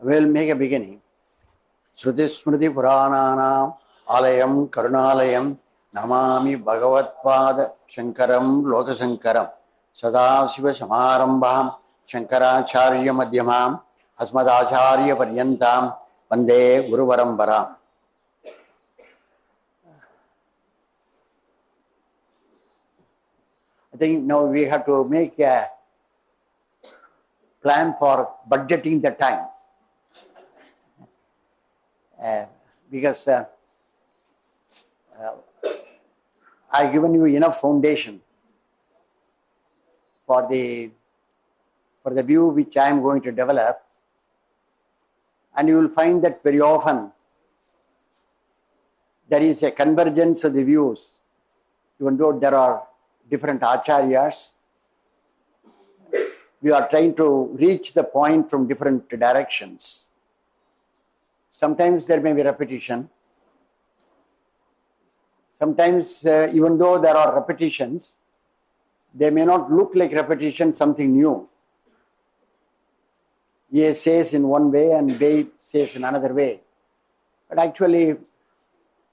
We'll make a beginning. Shruti Smriti Purananam Alayam Karunalayam Namami Bhagavatpada Shankaram Lokasankaram Sadasiva Samarambham Shankaracharya Madhyamam Asmadacharya Paryantam Vande Guru Varambaram. I think now we have to make a plan for budgeting the time. Because I've given you enough foundation for the view which I am going to develop, and you will find that very often there is a convergence of the views, even though there are different acharyas. We are trying to reach the point from different directions. Sometimes there may be repetition. Sometimes, even though there are repetitions, they may not look like repetition, something new. A says in one way and B says in another way. But actually,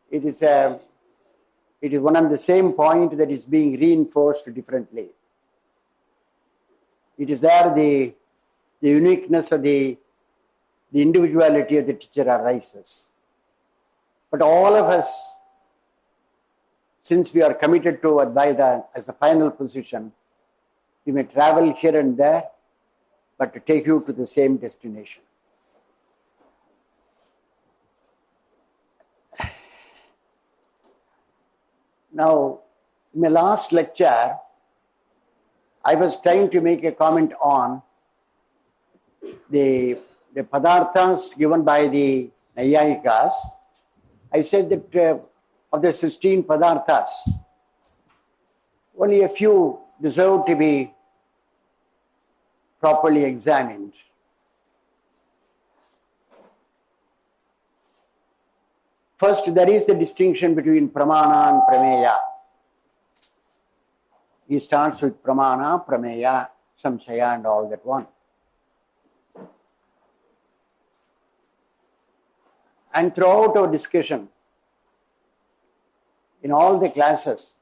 it is one and the same point that is being reinforced differently. It is there the uniqueness of the individuality of the teacher arises. But all of us, since we are committed to Advaita as the final position, we may travel here and there, but to take you to the same destination. Now, in my last lecture, I was trying to make a comment on the padarthas given by the Nayayikas. I said that of the 16 padarthas, only a few deserve to be properly examined. First, there is the distinction between pramana and prameya. He starts with pramana, prameya, samshaya and all that one. And throughout our discussion, in all the classes,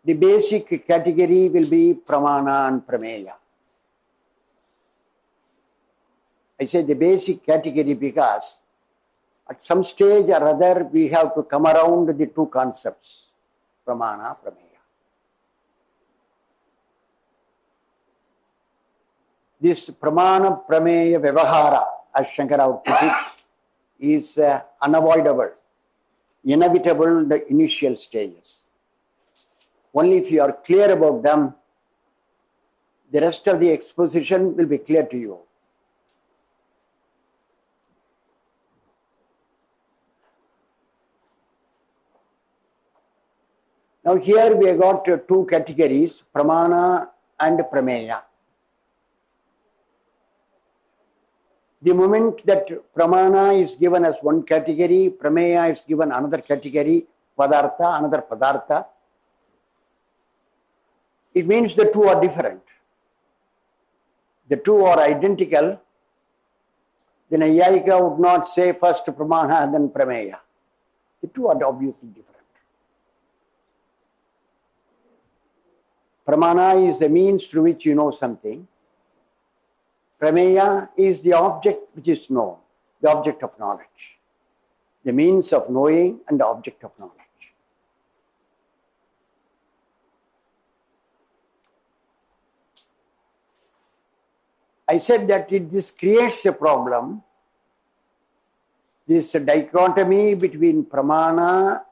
the basic category will be pramana and prameya. I say the basic category because at some stage or other we have to come around the two concepts, pramana, prameya. This pramana, prameya, vyavahara, as Shankara would put it, is unavoidable, inevitable in the initial stages. Only if you are clear about them, the rest of the exposition will be clear to you. Now here we have got two categories, pramana and prameya. The moment that pramana is given as one category, prameya is given another category, padartha, another padartha, it means the two are different. The two are identical. The Nayayika would not say first pramana and then prameya. The two are obviously different. Pramana is the means through which you know something. Prameya is the object which is known, the object of knowledge, the means of knowing and the object of knowledge. I said that this creates a problem. This dichotomy between pramana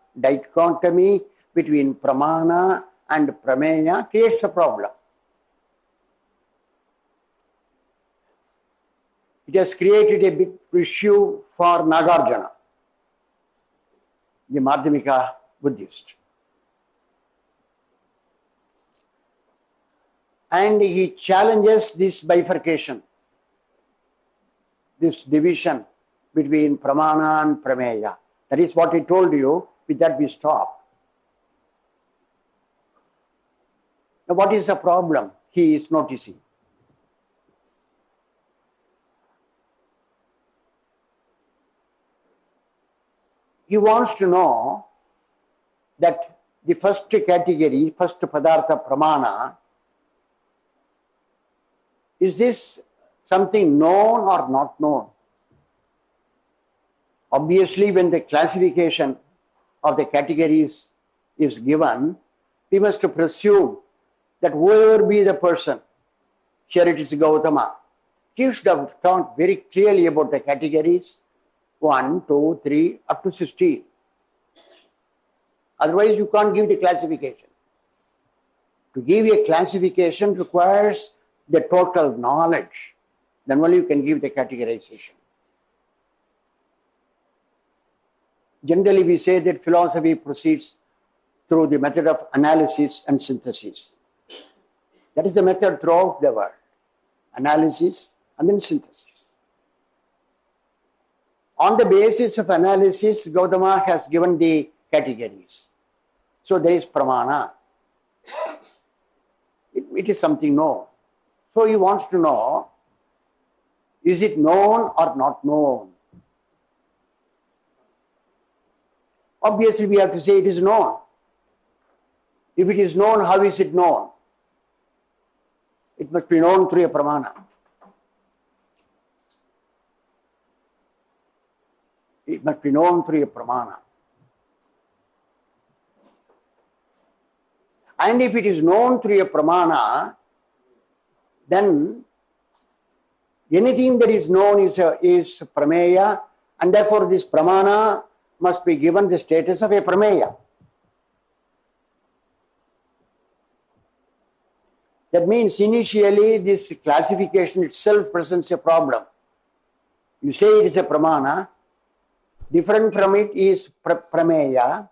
and prameya creates a problem. It has created a big issue for Nagarjuna, the Madhyamika Buddhist. And he challenges this bifurcation, this division between pramana and prameya. That is what I told you, with that we stop. Now what is the problem he is noticing? he wants to know that the first category, first padartha pramana, is this something known or not known? Obviously, when the classification of the categories is given, we must presume that whoever be the person, here it is Gautama, he should have thought very clearly about the categories 1, 2, 3, up to 16. Otherwise, you can't give the classification. To give a classification requires the total knowledge. Then only you can give the categorization. Generally, we say that philosophy proceeds through the method of analysis and synthesis. That is the method throughout the world. Analysis and then synthesis. On the basis of analysis, Gautama has given the categories. So there is pramana. It is something known. So he wants to know, is it known or not known? Obviously, we have to say it is known. If it is known, how is it known? It must be known through a pramana. It must be known through a pramana. And if it is known through a pramana, then anything that is known is prameya, and therefore this pramana must be given the status of a prameya. That means initially this classification itself presents a problem. You say it is a pramana, different from it is prameya,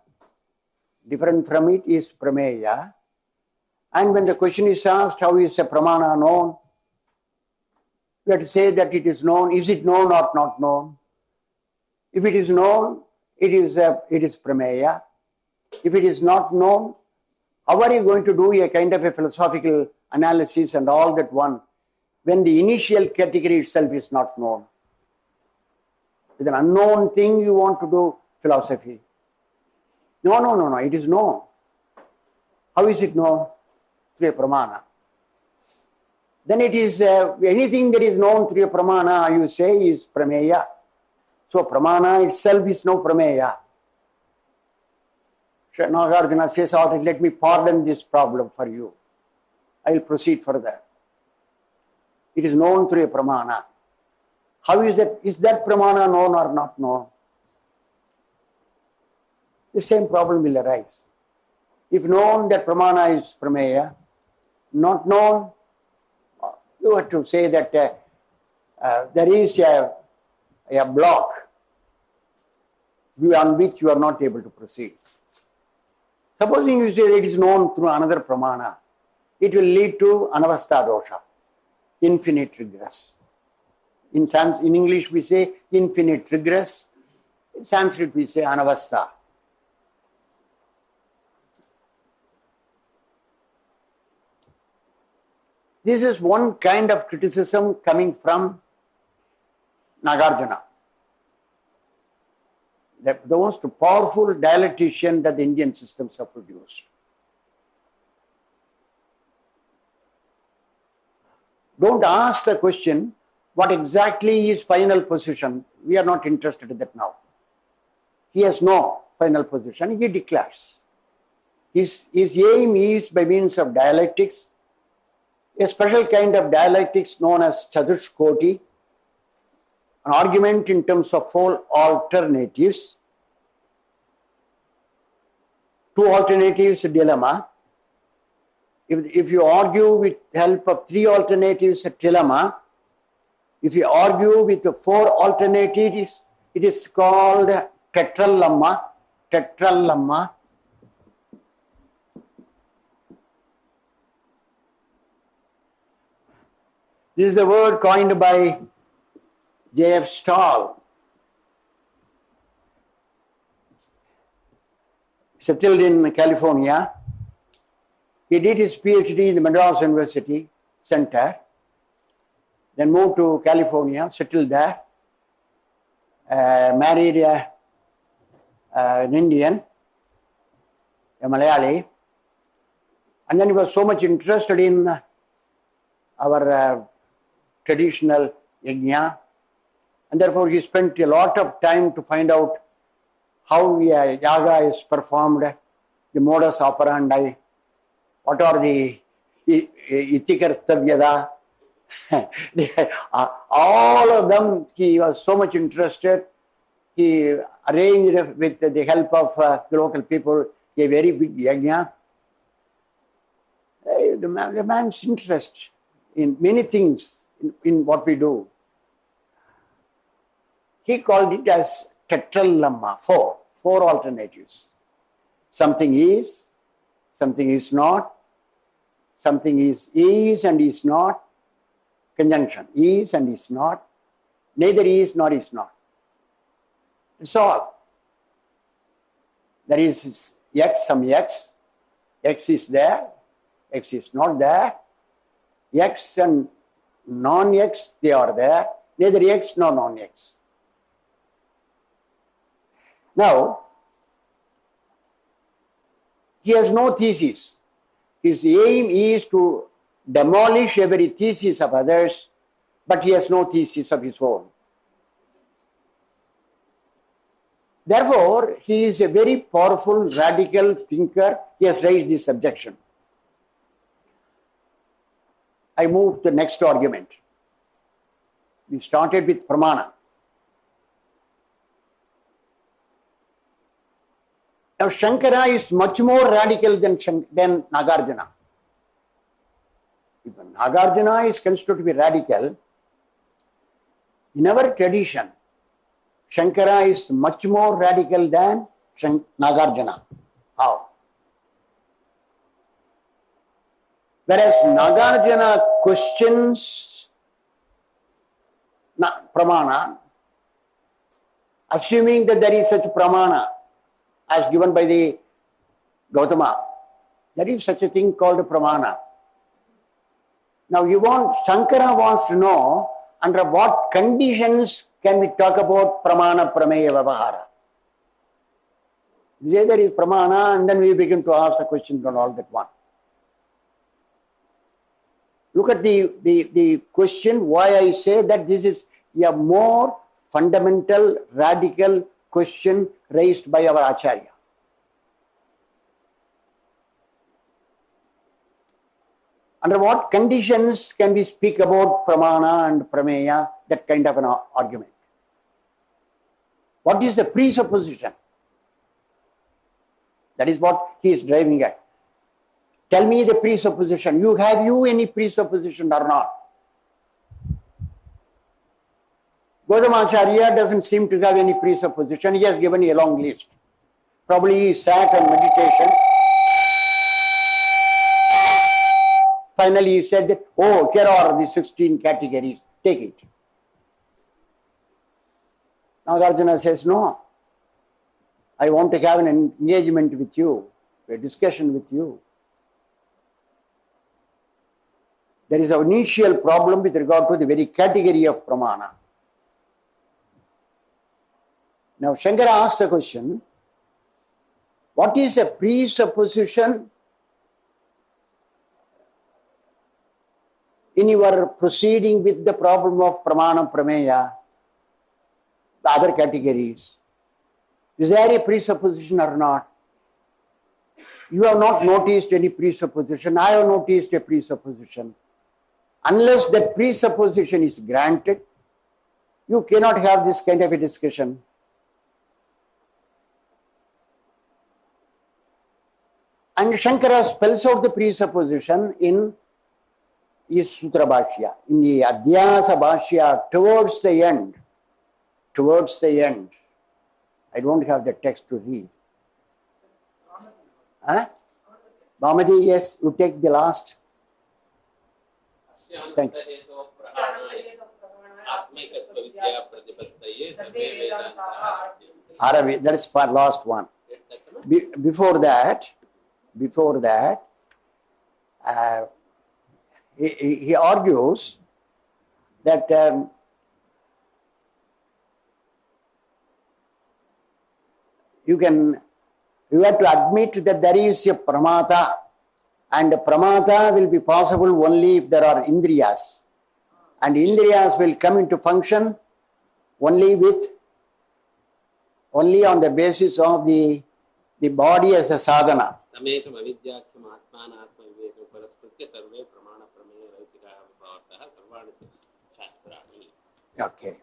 different from it is prameya, and when the question is asked, how is a pramana known? We have to say that it is known. Is it known or not known? If it is known, it is prameya. If it is not known, how are you going to do a kind of a philosophical analysis and all that one when the initial category itself is not known? With an unknown thing you want to do philosophy. No, it is known. How is it known? Through a pramana. Then it is anything that is known through a pramana, you say, is prameya. So pramana itself is no prameya. Nagarjuna says, all right, let me pardon this problem for you. I will proceed further. It is known through a pramana. How is that? Is that pramana known or not known? The same problem will arise. If known that pramana is prameya, not known, you have to say that there is a block on which you are not able to proceed. Supposing you say it is known through another pramana, it will lead to anavastha dosha, infinite regress. In English we say infinite regress, in Sanskrit we say anavastha. This is one kind of criticism coming from Nagarjuna, the most powerful dialectician that the Indian systems have produced. Don't ask the question, what exactly is final position? We are not interested in that now. He has no final position, he declares. His aim is by means of dialectics, a special kind of dialectics known as Chaturshkoti, an argument in terms of 4 alternatives. 2 alternatives dilemma. If you argue with help of 3 alternatives, a trilemma. If you argue with the 4 alternatives, it is called tetralemma. Tetralemma. This is the word coined by J.F. Stahl. Settled in California. He did his PhD in the Madras University Center. Then moved to California, settled there. Married an Indian, a Malayali, and then he was so much interested in our traditional yajna, and therefore he spent a lot of time to find out how yaga is performed, the modus operandi, what are the itikartavyada, all of them. He was so much interested. He arranged with the help of the local people a very big yajna. The man's interest in many things in what we do. He called it as Tetralemma, four alternatives. Something is not, something is and is not, conjunction, is and is not, neither is nor is not. It's all. There is x, some x is there, x is not there, x and non-x, they are there, neither x nor non-x. Now, he has no thesis. His aim is to demolish every thesis of others, but he has no thesis of his own. Therefore, he is a very powerful, radical thinker. He has raised this objection. I move to the next argument. We started with Pramana. Now, Shankara is much more radical than Nagarjuna. If Nagarjuna is considered to be radical, in our tradition, Shankara is much more radical than Nagarjuna. How? Whereas Nagarjuna questions Pramana, assuming that there is such Pramana as given by the Gautama, there is such a thing called Pramana. Now Shankara wants to know under what conditions can we talk about Pramana Prameya Vyavahara. There is Pramana, and then we begin to ask the questions on all that one. Look at the question, why I say that this is a more fundamental, radical question raised by our Acharya. Under what conditions can we speak about Pramana and Prameya, that kind of an argument? What is the presupposition? That is what he is driving at. Tell me the presupposition. Have you any presupposition or not? Gautamacharya doesn't seem to have any presupposition. He has given a long list. Probably he sat on meditation. Finally he said that, oh, here are the 16 categories. Take it. Nagarjuna says, no. I want to have an engagement with you, a discussion with you. There is an initial problem with regard to the very category of Pramana. Now, Shankara asks the question, what is a presupposition in your proceeding with the problem of Pramana, Prameya, the other categories? Is there a presupposition or not? You have not noticed any presupposition. I have noticed a presupposition. Unless that presupposition is granted, you cannot have this kind of a discussion. And Shankara spells out the presupposition in his Sutra Bhashya, in the Adhyasa Bhashya, towards the end. I don't have the text to read. Huh? Bhamati, yes, you take the last. Thank you. Aravi, that is for last one. Before that, he argues that you have to admit that there is a pramata, and pramata will be possible only if there are indriyas, and indriyas will come into function only on the basis of the body as a sadhana. Okay.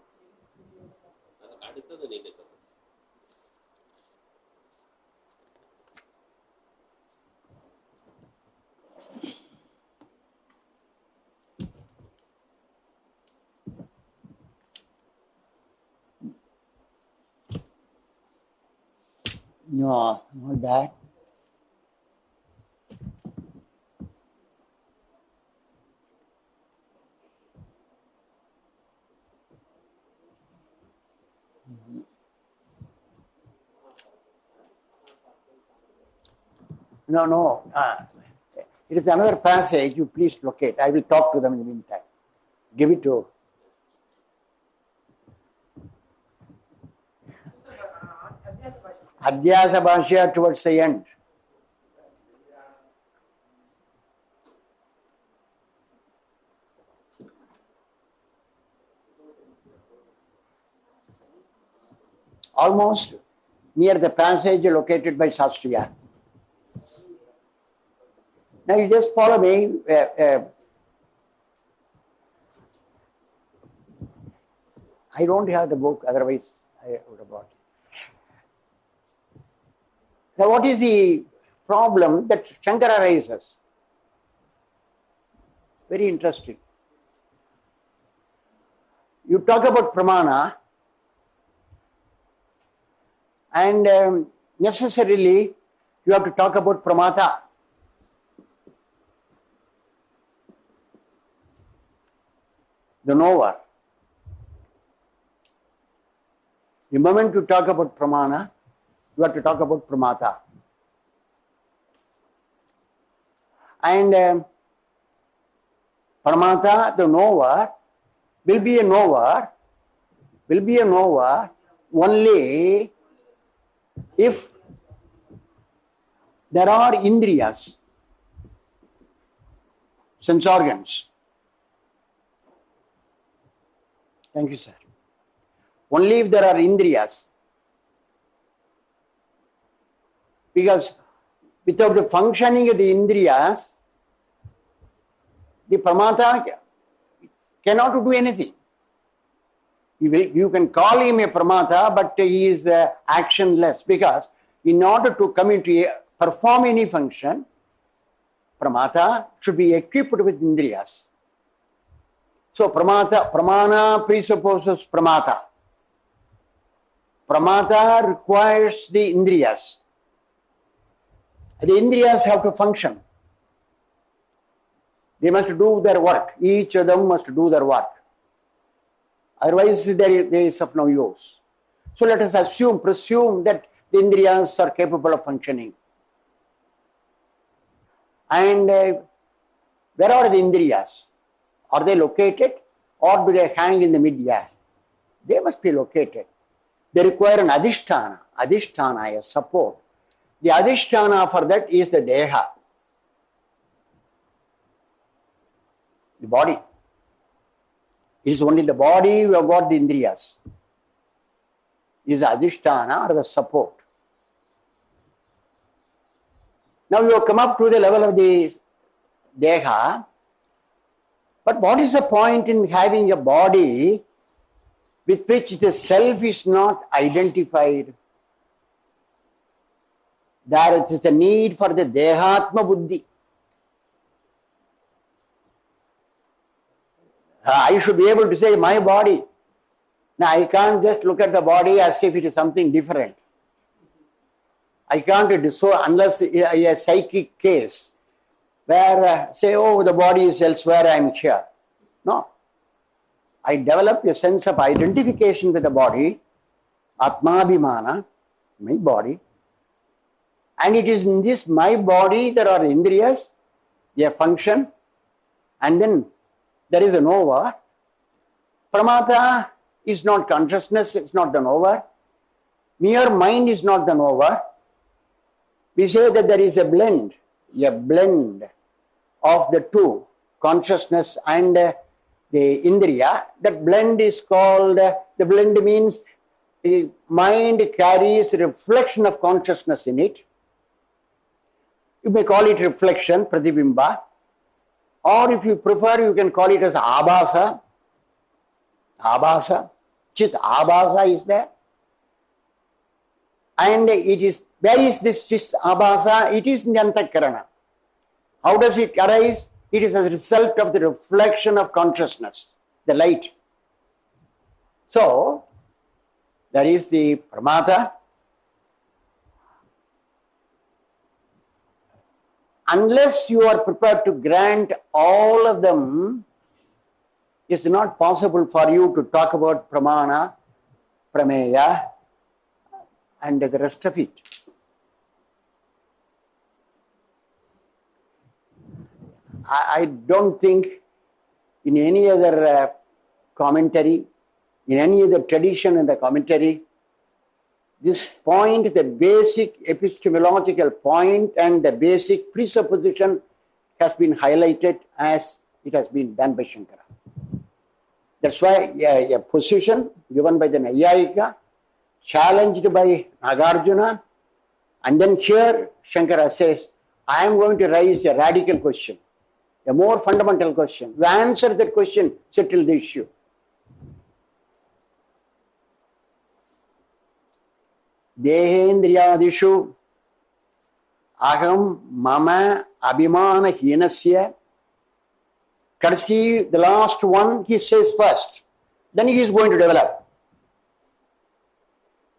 No, not that. No. It is another passage. You please locate. I will talk to them in the meantime. Give it to. Adhyasa Bhashya towards the end. Almost near the passage located by Shastriya. Now you just follow me. I don't have the book, otherwise I would have brought it. Now what is the problem that Shankara raises? Very interesting. You talk about pramana, and necessarily you have to talk about pramata. The knower. The moment you talk about pramana, you have to talk about pramata. And pramata, the knower, will be a knower only if there are indriyas, sense organs. Thank you, sir. Only if there are indriyas. Because without the functioning of the indriyas, the pramata cannot do anything. You can call him a pramata, but he is actionless, because in order to perform any function, pramata should be equipped with indriyas. So pramana presupposes pramata. Pramata requires the indriyas. The indriyas have to function. They must do their work. Each of them must do their work. Otherwise, there is of no use. So let us presume that the indriyas are capable of functioning. And where are the indriyas? Are they located, or do they hang in the mid-air? They must be located. They require an adhisthana, a support. The adhisthana for that is the deha, the body. It is only the body who have got the indriyas. Is the adhisthana or the support. Now you have come up to the level of the deha, but what is the point in having a body with which the self is not identified? There is the need for the dehatma buddhi. I should be able to say my body. Now I can't just look at the body as if it is something different. I can't unless a psychic case where say, oh, the body is elsewhere, I am here. No. I develop a sense of identification with the body, atmabhimana, my body. And it is in this my body there are indriyas, they function, and then there is a knower. Pramata is not consciousness, it's not the knower. Mere mind is not the knower. We say that there is a blend of the two, consciousness and the indriya. That blend is called, the blend means the mind carries a reflection of consciousness in it. You may call it reflection, pratibimba, or if you prefer, you can call it as abhasa. Abhasa, chit abhasa is there. And it is, where is this chit abhasa? It is in the antakarana. How does it arise? It is as a result of the reflection of consciousness, the light. So, that is the pramata. Unless you are prepared to grant all of them, it's not possible for you to talk about pramana, prameya, and the rest of it. I don't think in any other commentary, in any other tradition in the commentary, this point, the basic epistemological point and the basic presupposition has been highlighted as it has been done by Shankara. That's why a position given by the Nayayika, challenged by Nagarjuna, and then here Shankara says, I am going to raise a radical question, a more fundamental question. You answer that question, settle the issue. Dehendriyadishu aham mama abhimana hinasya. Courtesy, the last one, he says first. Then he is going to develop.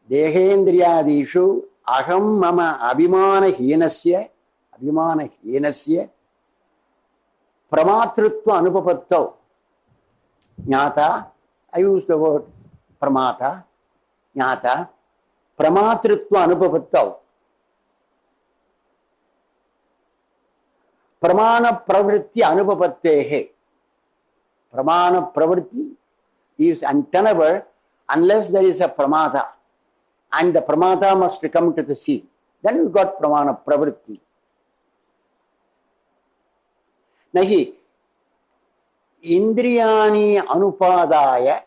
Dehendriyadishu aham mama abhimana hinasya pramatrutva anupapattau. Jnata, I use the word pramata, jnata, pramatrutva anupapattau. Pramana pravritti anupapattehe. Pramana pravritti is untenable unless there is a pramata. And the pramata must come to the scene. Then you got pramana pravritti. Nahi indriyani anupadaya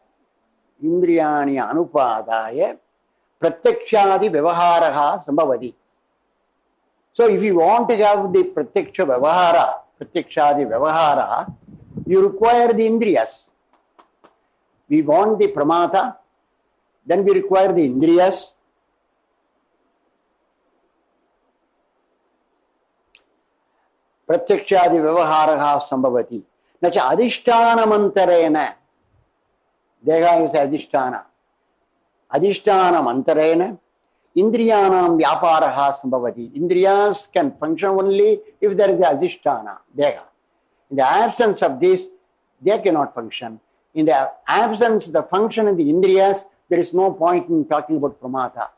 pratyakshadi vyavaharaha sambhavati. So if you want to have the pratyaksha pratyakshadi vyavahara, you require the indriyas. We want the pramata, then we require the indriyas. Pratyakshadi vyavaharaha sambhavati. Nacha adhishtanamantarena. Deha is adhishtana. Adhishtanamantarena. Indriyanam vyaparaha sambhavati. Indriyas can function only if there is a adhishtana, deha. In the absence of this, they cannot function. In the absence of the function in the indriyas, there is no point in talking about pramata.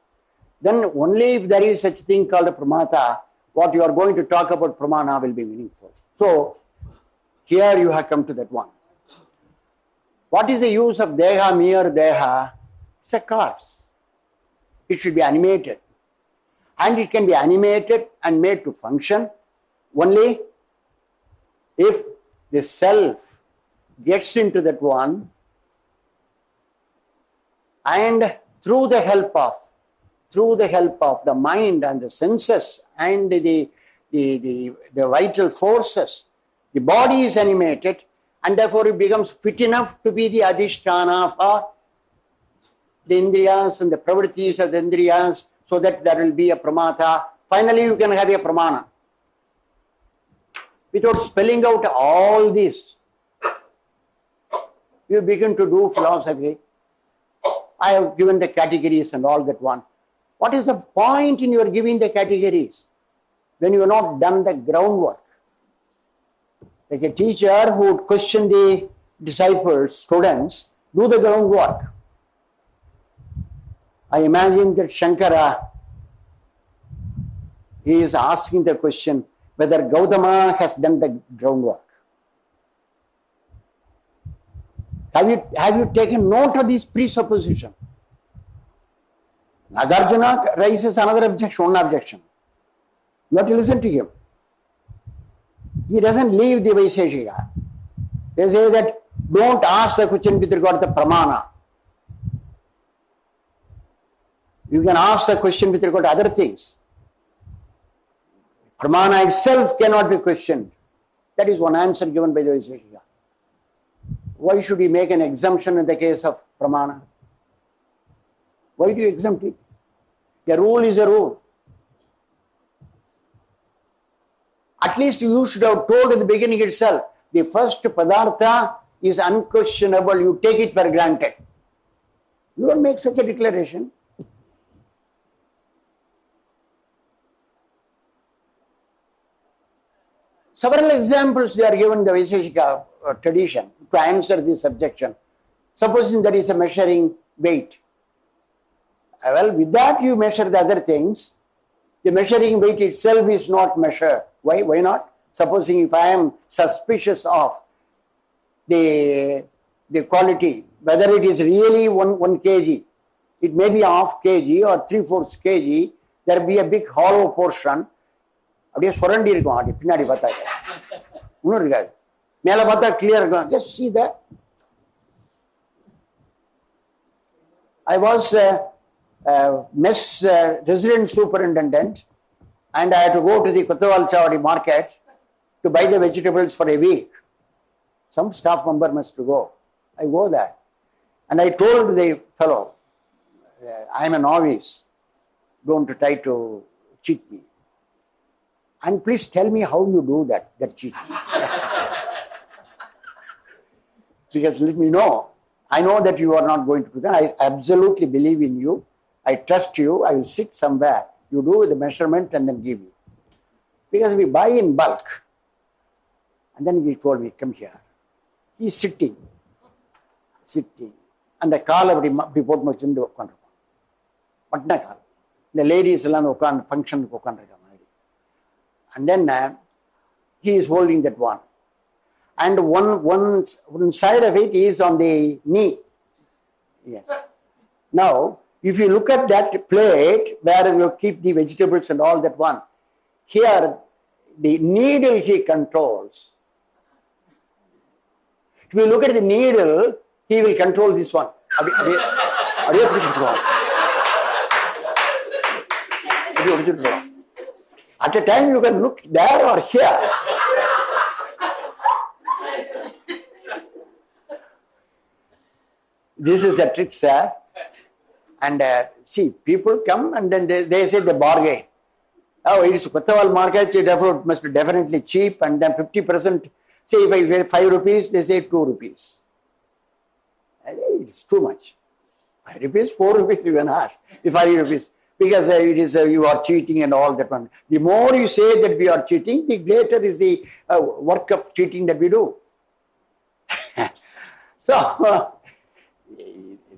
Then only if there is such thing called a pramata, what you are going to talk about pramana will be meaningful. So, here you have come to that one. What is the use of deha, mere deha? It's a cause. It should be animated. And it can be animated and made to function only if the self gets into that one and through the help of the mind and the senses and the vital forces, the body is animated and therefore it becomes fit enough to be the adhisthana for the indriyas and the pravrittis of the indriyas, so that there will be a pramata. Finally, you can have a pramana. Without spelling out all this, you begin to do philosophy. I have given the categories and all that one. What is the point in your giving the categories when you have not done the groundwork? Like a teacher who would question the disciples, students, do the groundwork. I imagine that Shankara, he is asking the question whether Gautama has done the groundwork. Have you taken note of this presupposition? Nagarjuna raises another objection, one objection. You have to listen to him. He doesn't leave the Vaisheshika. They say that don't ask the question with regard to the pramana. You can ask the question with regard to other things. Pramana itself cannot be questioned. That is one answer given by the Vaisheshika. Why should he make an exemption in the case of pramana? Why do you exempt it? A rule is a rule. At least you should have told in the beginning itself, the first padartha is unquestionable, you take it for granted. You don't make such a declaration. Several examples they are given in the Vaisheshika tradition to answer this objection. Supposing there is a measuring weight. Well, with that you measure the other things. The measuring weight itself is not measured. Why? Why not? Supposing if I am suspicious of the quality, whether it is really 1 kg, it may be half kg or 3/4 kg, there will be a big hollow portion. அப்படியே சுரண்டி இருக்கும் அப்படி பின்னாடி பார்த்தா இன்னும் இருக்காது மேலே பார்த்தா கிளியர் இருக்கும். Just see that. I was mess resident superintendent and I had to go to the Kottaval Chavadi market to buy the vegetables for a week. Some staff member must go. I go there and I told the fellow, I am a novice, don't try to cheat me. And please tell me how you do that cheating. Because let me know. I know that you are not going to do that. I absolutely believe in you. I trust you. I will sit somewhere. You do the measurement and then give me. Because we buy in bulk. And then he told me, come here. He's sitting. And the கால் அப்படி போட்டு வச்சுட்டு உட்காந்துருக்கோம். பட்டின கால். இந்த ladies எல்லாம் உட்காந்து ஃபங்க்ஷனுக்கு உட்காந்துருக்க மாதிரி. And then he is holding that one. And one side of it is on the knee. Yes. Now, if you look at that plate where you keep the vegetables and all that one, here the needle he controls. If you look at the needle, he will control this one. At a time you can look there or here. This is the trick, sir. And see, people come and then they say the bargain. Oh, it is Kottaval market, therefore it must be definitely cheap, and then 50%. Say if I get 5 rupees, they say 2 rupees. It's too much. 5 rupees, 4 rupees even are. 5 rupees. Because it is you are cheating and all that one. The more you say that we are cheating, the greater is the work of cheating that we do. So,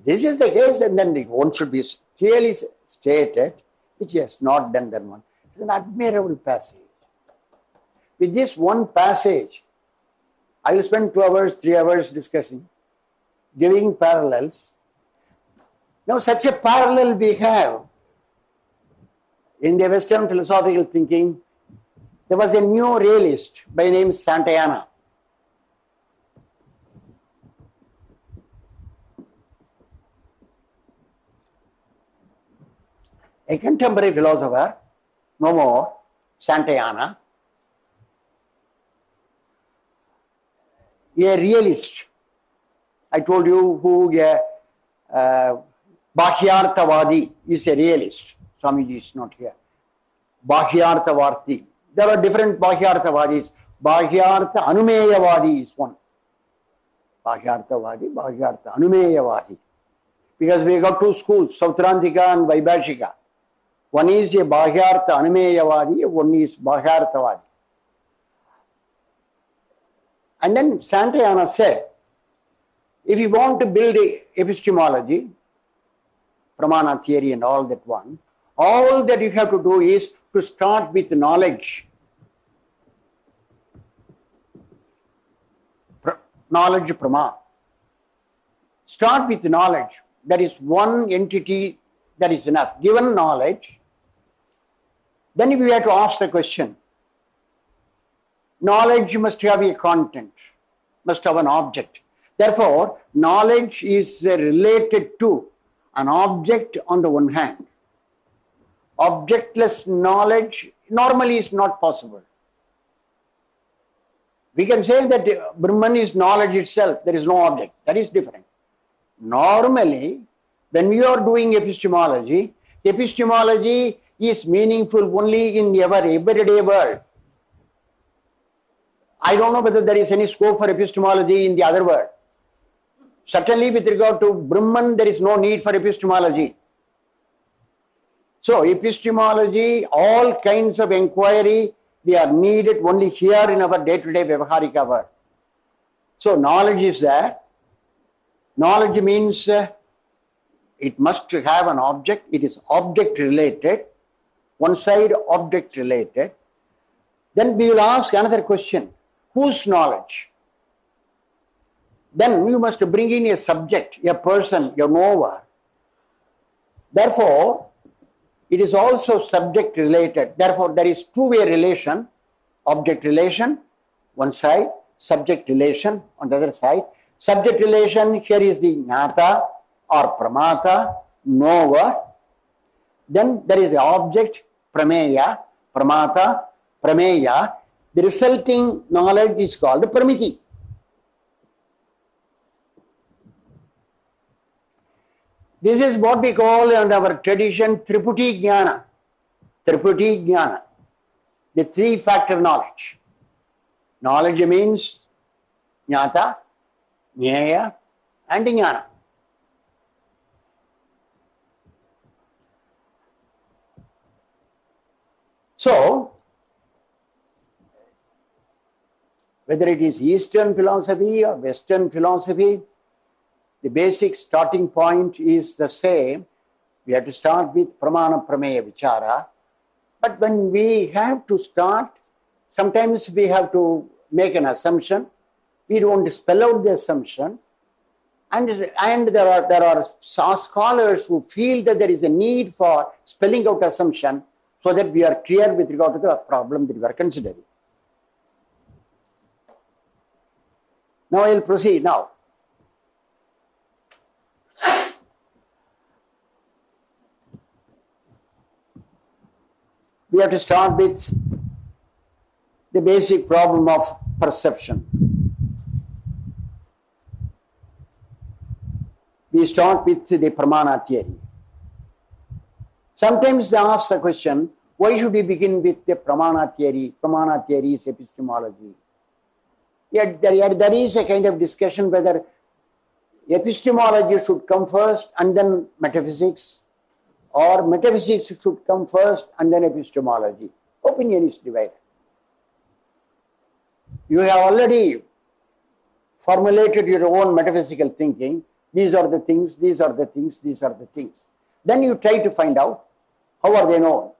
this is the case, and then the one should be clearly stated, which he has not done that one. It's an admirable passage. With this one passage, I will spend 2 hours, 3 hours discussing, giving parallels. Now, such a parallel we have in the Western philosophical thinking. There was a new realist by name Santayana. A contemporary philosopher, no more, Santayana, a realist. I told you who Bhahyarthavadi is a realist. Swamiji is not here. Bhahyarthavarti. There are different Bhahyarthavadis. Bhahyartha Anumeyavadi is one. Bhahyarthavadi, Bhahyartha Anumeyavadi. Because we got 2 schools, Sautrantika and Vaibhashika. One is a Bhahyartha Anumeyavadi, one is Bhahyarthavadi. And then Santayana said, if you want to build epistemology, pramana theory and all that one, all that you have to do is to start with knowledge. Knowledge prama. Start with knowledge. That is one entity that is enough. Given knowledge, then we have to ask the question. Knowledge must have a content, must have an object. Therefore, knowledge is related to an object on the one hand. Objectless knowledge normally is not possible. We can say that Brahman is knowledge itself, there is no object. That is different. Normally, when we are doing epistemology is meaningful only in our everyday world. I don't know whether there is any scope for epistemology in the other world. Certainly with regard to Brahman, there is no need for epistemology. So epistemology, all kinds of inquiry, they are needed only here in our day-to-day Vyavaharika world. So knowledge is there. Knowledge means it must have an object. It is object related. One side object related. Then we will ask another question. Whose knowledge? Then you must bring in a subject, a person, a knower. Therefore, it is also subject related. Therefore, there is two-way relation. Object relation, one side. Subject relation, on the other side. Subject relation, here is the jnata or pramata, knower. Then there is the object, prameya, pramata, prameya. The resulting knowledge is called pramiti. This is what we call in our tradition Triputi Jnana. Triputi Jnana. The three-factor knowledge. Knowledge means jnata, jnaya and jnana. So, whether it is Eastern philosophy or Western philosophy, the basic starting point is the same. We have to start with pramana prameya vichara. But when we have to start, sometimes we have to make an assumption. We don't spell out the assumption. And there are scholars who feel that there is a need for spelling out assumption so that we are clear with regard to the problem that we are considering. Now I will proceed now. We have to start with the basic problem of perception. We start with the pramana theory. Sometimes they ask the question, why should we begin with the pramana theory? Pramana theory is epistemology. Yet there is a kind of discussion whether epistemology should come first and then metaphysics, or metaphysics should come first and then epistemology. Opinion is divided. You have already formulated your own metaphysical thinking. These are the things, these are the things, these are the things. Then you try to find out how are they known.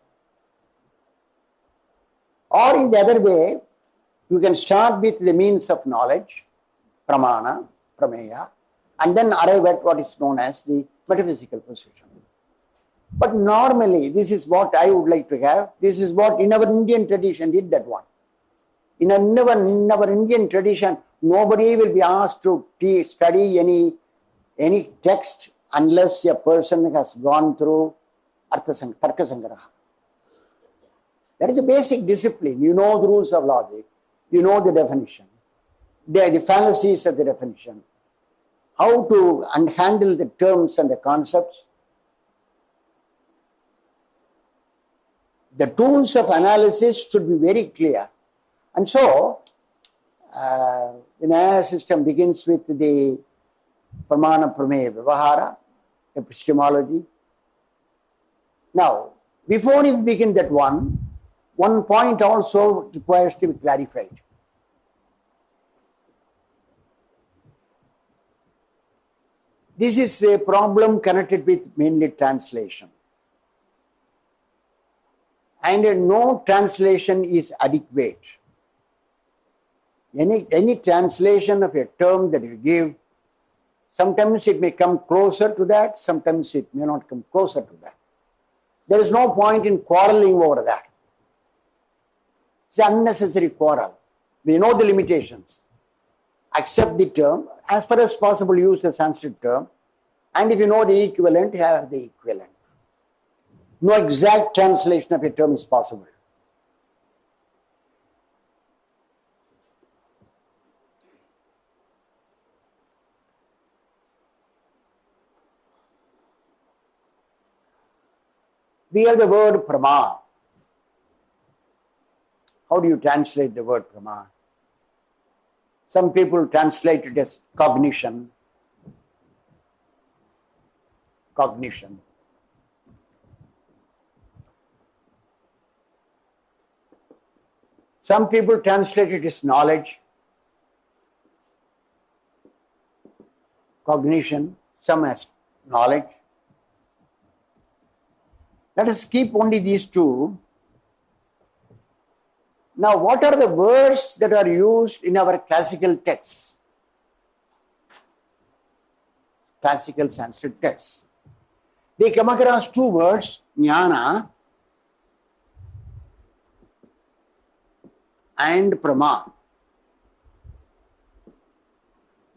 Or in the other way, you can start with the means of knowledge, pramana, prameya, and then arrive at what is known as the metaphysical position. But normally, this is what I would like to have. This is what in our Indian tradition did that one. In our Indian tradition, nobody will be asked to study any text unless a person has gone through Tarka Sangraha. That is a basic discipline. You know the rules of logic. You know the definition. The fallacies of the definition. How to handle the terms and the concepts. The tools of analysis should be very clear. And so, the Nyaya system begins with the Pramana Prameya Vyavahara, epistemology. Now, before we begin that one point also requires to be clarified. This is a problem connected with mainly translation. And no translation is adequate. Any translation of a term that you give, sometimes it may come closer to that, sometimes it may not come closer to that. There is no point in quarreling over that. It's an unnecessary quarrel. We know the limitations. Accept the term, as far as possible use the Sanskrit term, and if you know the equivalent, have the equivalent. No exact translation of a term is possible. We have the word prama. How do you translate the word prama? Some people translate it as cognition. Cognition. Some people translate it as knowledge. Cognition. Some as knowledge. Let us keep only these two. Now, what are the words that are used in our classical texts? Classical Sanskrit texts. We come across two words, jnana and prama.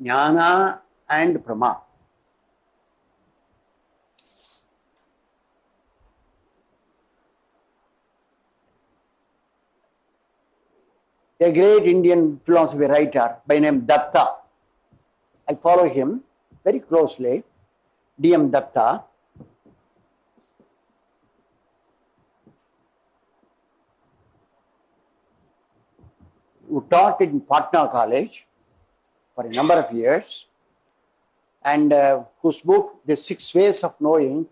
Jnana and prama. A great Indian philosophy writer by name Datta. I follow him very closely. D.M. Datta. Who taught in Patna College for a number of years, and whose book, The 6 Ways of Knowing,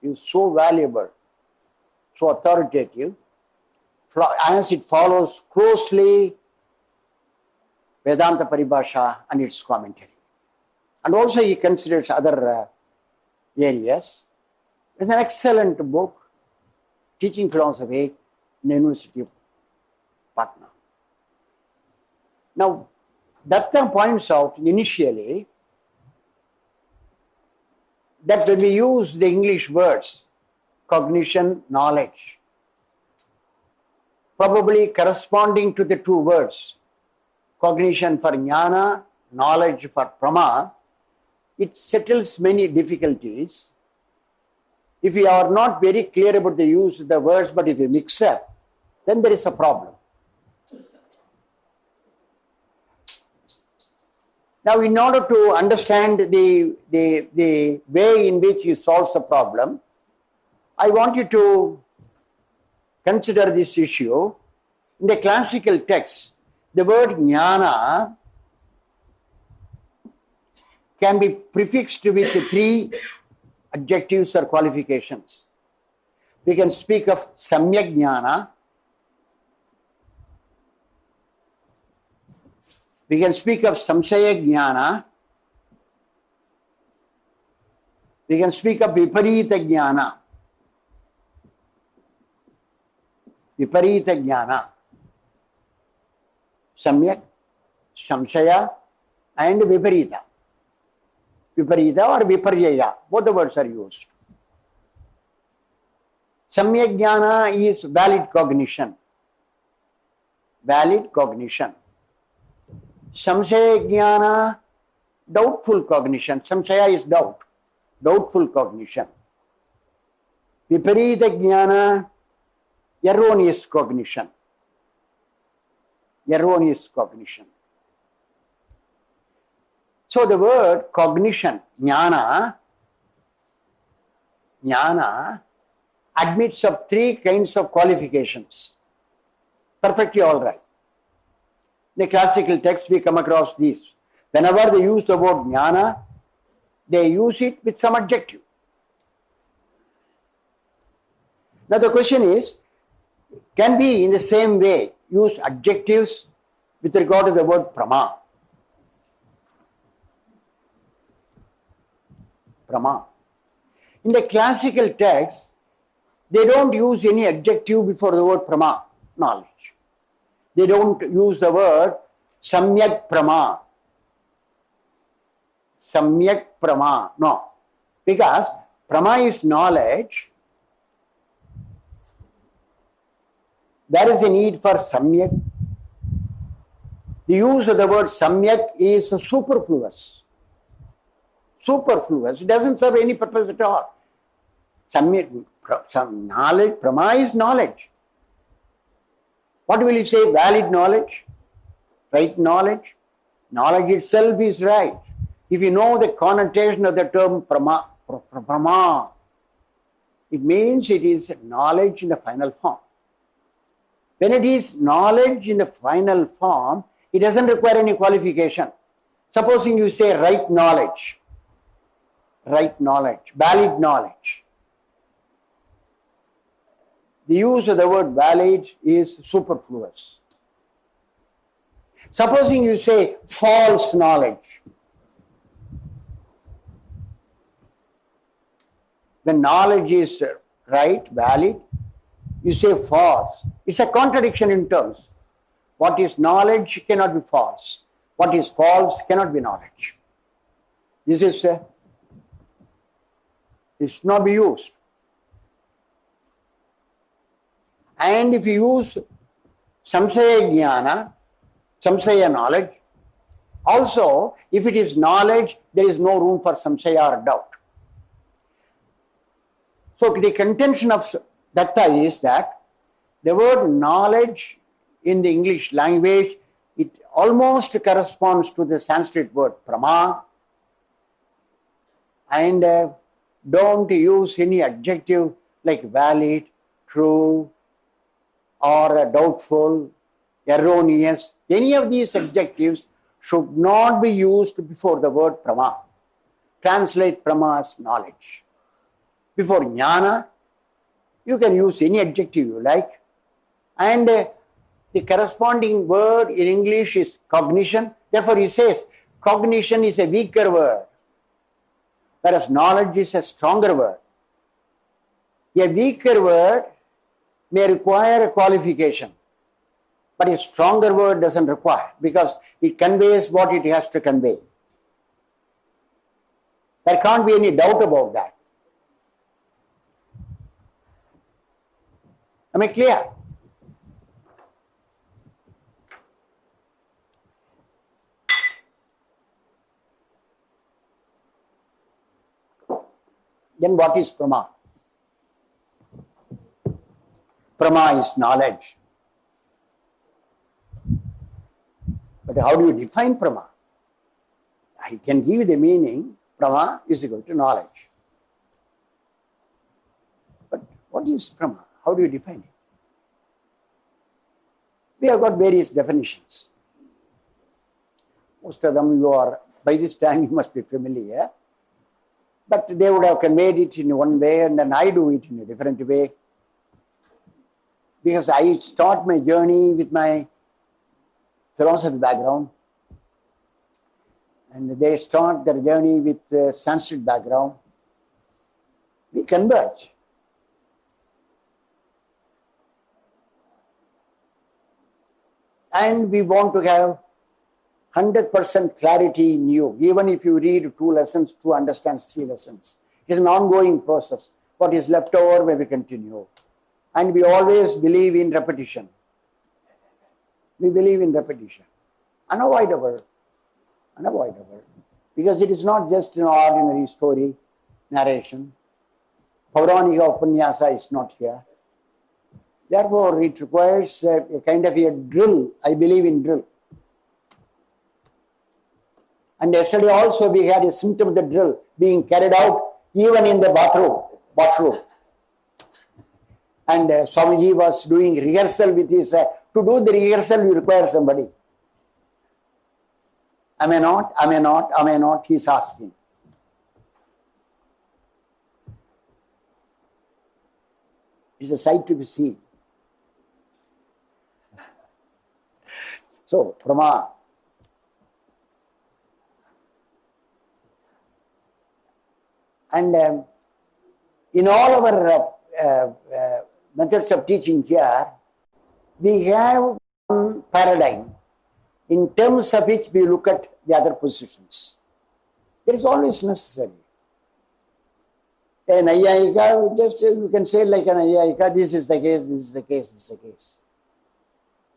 is so valuable, so authoritative, as it follows closely Vedanta Paribhasha and its commentary. And also he considers other areas. It's an excellent book, Teaching Philosophy in the University of Patna. Now, Datta points out initially that when we use the English words, cognition, knowledge, probably corresponding to the two words, cognition for jnana, knowledge for prama, it settles many difficulties. If we are not very clear about the use of the words, but if we mix up, then there is a problem. Now, in order to understand the way in which he solves the problem, I want you to consider this issue. In the classical text, the word jnana can be prefixed with 3 adjectives or qualifications. We can speak of samyak jnana, we can speak of samshaya jnana, we can speak of viparita jnana. Viparita jnana. Samyak, samshaya and viparita. Viparita or viparyaya, both the words are used. Samyak jnana is valid cognition. Valid cognition. Samshaya jnana, doubtful cognition. Samshaya is doubt. Doubtful cognition. Viparita jnana, erroneous cognition. Erroneous cognition. So the word cognition, jnana, admits of 3 kinds of qualifications. Perfectly all right. In the classical text, we come across these. Whenever they use the word jnana, they use it with some adjective. Now the question is, can we in the same way use adjectives with regard to the word prama? Prama. In the classical text, they don't use any adjective before the word prama, knowledge. They don't use the word samyak prama. Samyak prama, no. Because prama is knowledge there is a need for samyak. The use of the word samyak is superfluous. Superfluous. It doesn't serve any purpose at all. Samyak, some knowledge, prama is knowledge. What will you say? Valid knowledge? Right knowledge? Knowledge itself is right. If you know the connotation of the term prama, it means it is knowledge in the final form. When it is knowledge in the final form, it doesn't require any qualification. Supposing you say right knowledge, valid knowledge. The use of the word valid is superfluous. Supposing you say false knowledge. When knowledge is right, valid, you say false. It's a contradiction in terms. What is knowledge cannot be false. What is false cannot be knowledge. This is it should not be used. And if you use samsaya jnana, samsaya knowledge, also if it is knowledge, there is no room for samsaya or doubt. So the contention of Datta is that the word knowledge in the English language, it almost corresponds to the Sanskrit word prama, and don't use any adjective like valid, true, or doubtful, erroneous. Any of these adjectives should not be used before the word prama. Translate prama as knowledge. Before jnana, you can use any adjective you like. And the corresponding word in English is cognition. Therefore, he says cognition is a weaker word, whereas knowledge is a stronger word. A weaker word may require a qualification, but a stronger word doesn't require, because it conveys what it has to convey. There can't be any doubt about that. Am I clear? Then what is prama? Prama is knowledge. But how do you define prama? I can give you the meaning. Prama is equal to knowledge. But what is prama? How do you define it? We have got various definitions. Most of them you are, by this time you must be familiar. But they would have conveyed it in one way, and then I do it in a different way. Because I start my journey with my philosophy background, and they start their journey with Sanskrit background. We converge. And we want to have 100% clarity in you, even if you read 2 lessons to understand 3 lessons. It is an ongoing process. What is left over may we continue. And we always believe in repetition. We believe in repetition. Unavoidable. Unavoidable. Because it is not just an ordinary story, narration. Pauranika Upanyasa is not here. Therefore, it requires a kind of a drill. I believe in drill. And yesterday also we had a symptom of the drill being carried out even in the washroom. And Swamiji was doing rehearsal with his, to do the rehearsal you require somebody. Am I not? Am I not? Am I not? He's asking. It's a sight to be seen. So, prama. And in all our methods of teaching here, we have one paradigm in terms of which we look at the other positions. It is always necessary. A Nayayika, just you can say like an Nayayika, this is the case, this is the case, this is the case.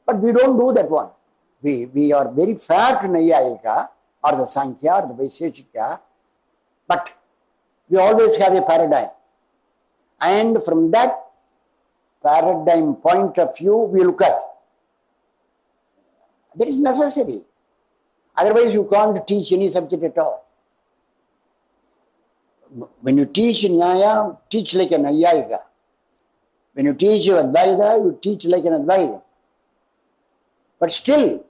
But we don't do that one. We are very fair to Nayayika or the Sankhya or the Vaisheshika, but we always have a paradigm. And from that paradigm point of view, we look at. That is necessary. Otherwise, you can't teach any subject at all. When you teach Nyaya, teach like an Nayayika. When you teach Advaita, you teach like an Advaita. But still,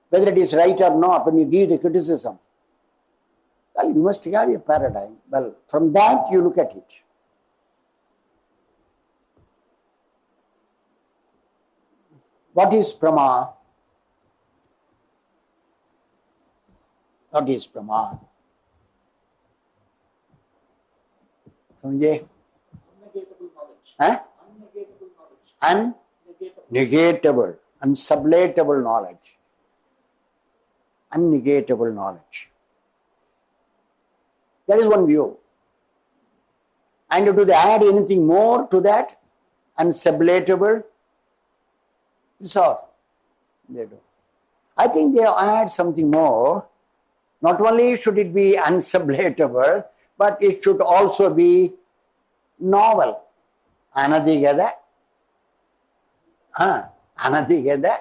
whether it is right or not, when you give the criticism, well, you must have a paradigm. Well, from that you look at it. What is Prama? What is Prama? Samjhe? Unnegatable knowledge. Huh? Unnegatable knowledge. Unnegatable, unsublatable knowledge. Unnegatable knowledge. That is one view. And do they add anything more to that? Unsublatable? This all they do. I think they add something more. Not only should it be unsublatable, but it should also be novel. Anadigada. Anadigada.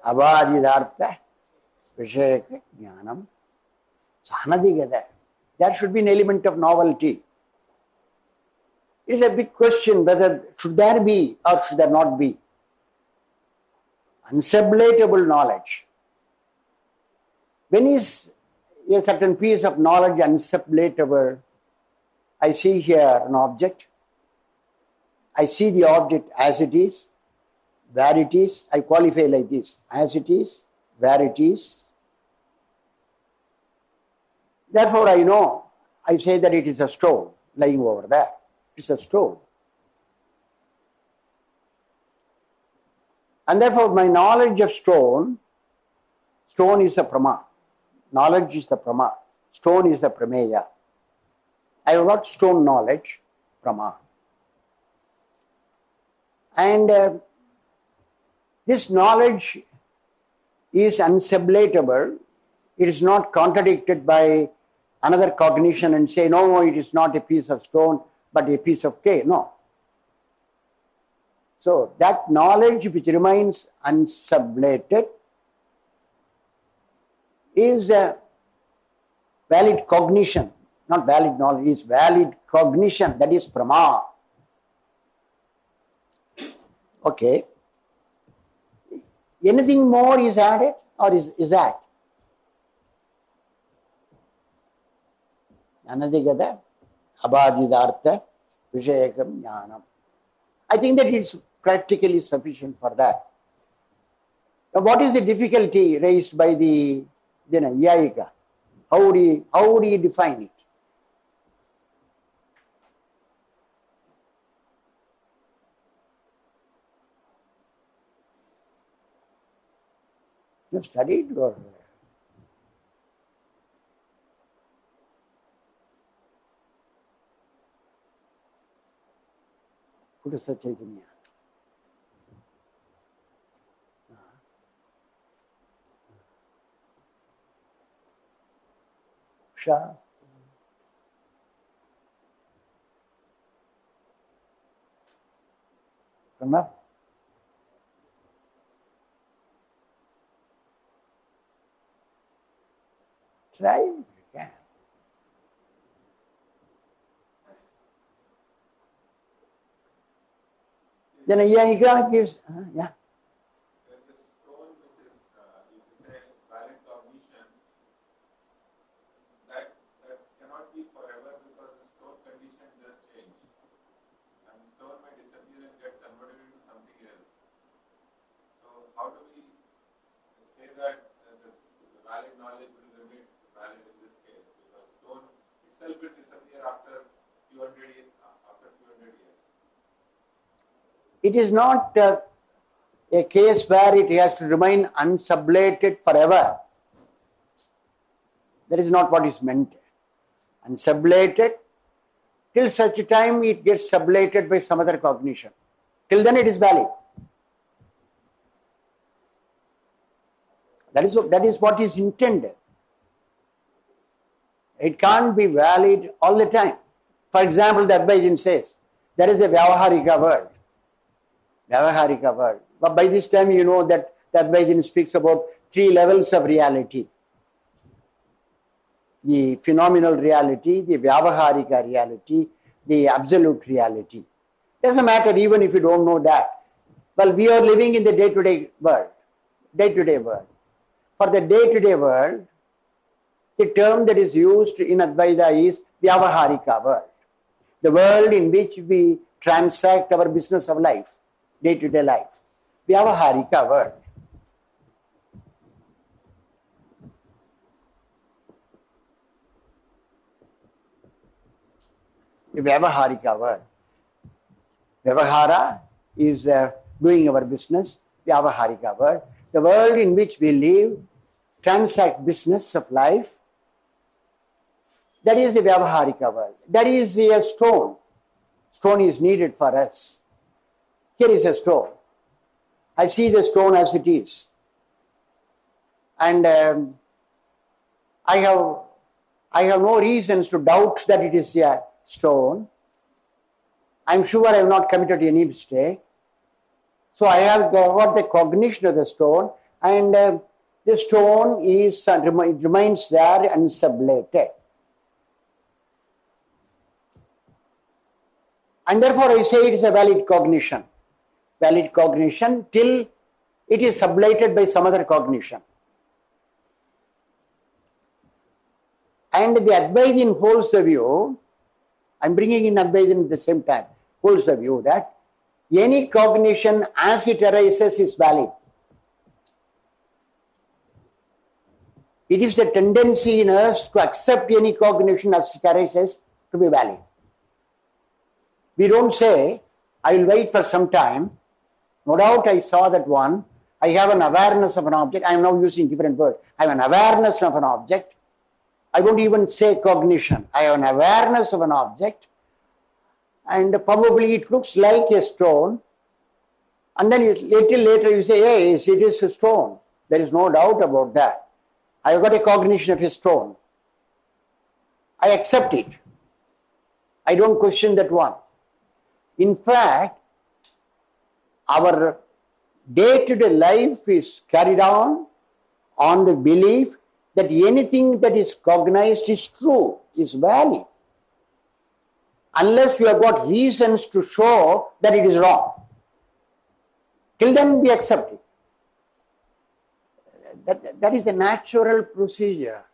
Abhadidartha. Visheka Jnanam. So Anadigada. That should be an element of novelty. It is a big question whether should there be or should there not be. Unsublatable knowledge. When is a certain piece of knowledge unsublatable? I see here an object. I see the object as it is, where it is. I qualify like this: as it is, where it is. Therefore, I know. I say that it is a stone lying over there. It's a stone. And therefore, my knowledge of stone is a prama. Knowledge is the prama. Stone is the prameya. I have got stone knowledge, prama. And this knowledge is unsublatable. It is not contradicted by another cognition and say, no, it is not a piece of stone, but a piece of clay. No. So that knowledge which remains unsublated is a valid cognition, not valid knowledge, is valid cognition, that is prama. Okay. Anything more is added or is that? Anadigada, abhadidartha, vishayakam jnanam. I think that it's practically sufficient for that. Now, what is the difficulty raised by the Nayayika? How do you define it? You studied or? Purusha Chaitanya. Usha. Pranav. Try if you can. Then Nayayika gives, yeah. There is a stone which is, you say, valid cognition, that cannot be forever because the stone condition does change. And the stone may disappear and get converted into something else. So how do we say that the valid knowledge will remain valid in this case? Because stone itself will disappear after few hundred years. It is not a case where it has to remain unsublated forever. That is not what is meant. Unsublated till such time it gets sublated by some other cognition. Till then it is valid. That is what is intended. It can't be valid all the time. For example, the Advaitin says, there is a Vyavaharika world. Vyavaharika world. But by this time, you know that the Advaitin speaks about 3 levels of reality. The phenomenal reality, the Vyavaharika reality, the absolute reality. Doesn't matter even if you don't know that. Well, we are living in the day-to-day world. Day-to-day world. For the day-to-day world, the term that is used in Advaita is Vyavaharika world. The world in which we transact our business of life, day-to-day life. Vyavaharika world. The Vyavaharika world. Vyavahara is doing our business, Vyavaharika world. The world in which we live, transact business of life, that is the Vyavaharika world. That is a stone. Stone is needed for us. Here is a stone. I see the stone as it is. And I have no reasons to doubt that it is a stone. I'm sure I have not committed any mistake. So I have got the cognition of the stone, and the stone is it remains there unsublated. And therefore I say it is a valid cognition. Valid cognition till it is sublated by some other cognition. And the Advaitin holds the view, I'm bringing in Advaitin at the same time, holds the view that any cognition as it arises is valid. It is the tendency in us to accept any cognition as it arises to be valid. We don't say, I will wait for some time. No doubt I saw that one. I have an awareness of an object. I am now using different words. I have an awareness of an object. I don't even say cognition. I have an awareness of an object. And probably it looks like a stone. And then little later you say, yes, it is a stone. There is no doubt about that. I have got a cognition of a stone. I accept it. I don't question that one. In fact, our day-to-day life is carried on the belief that anything that is cognized is true, is valid. Unless we have got reasons to show that it is wrong. Till then we accept it. That is a natural procedure.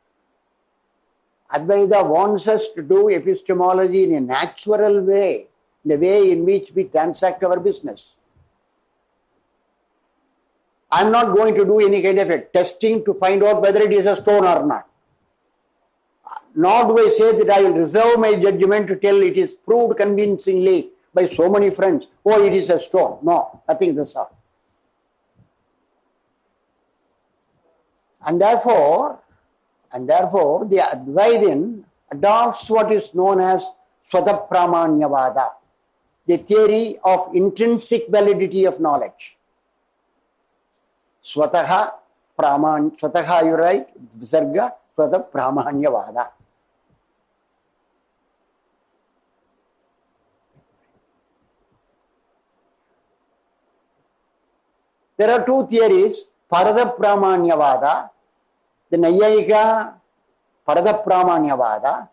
Advaita wants us to do epistemology in a natural way, the way in which we transact our business. I am not going to do any kind of a testing to find out whether it is a stone or not. Nor do I say that I will reserve my judgment to tell it is proved convincingly by so many friends, oh, it is a stone. No, nothing of the sort. And therefore, the Advaitin adopts what is known as Swatapramanyavada, the theory of intrinsic validity of knowledge. Swataha, you write, Visarga, Swatapramanyavada. There are two theories, Paradapramanyavada, the Nayayika Paradapramanyavada,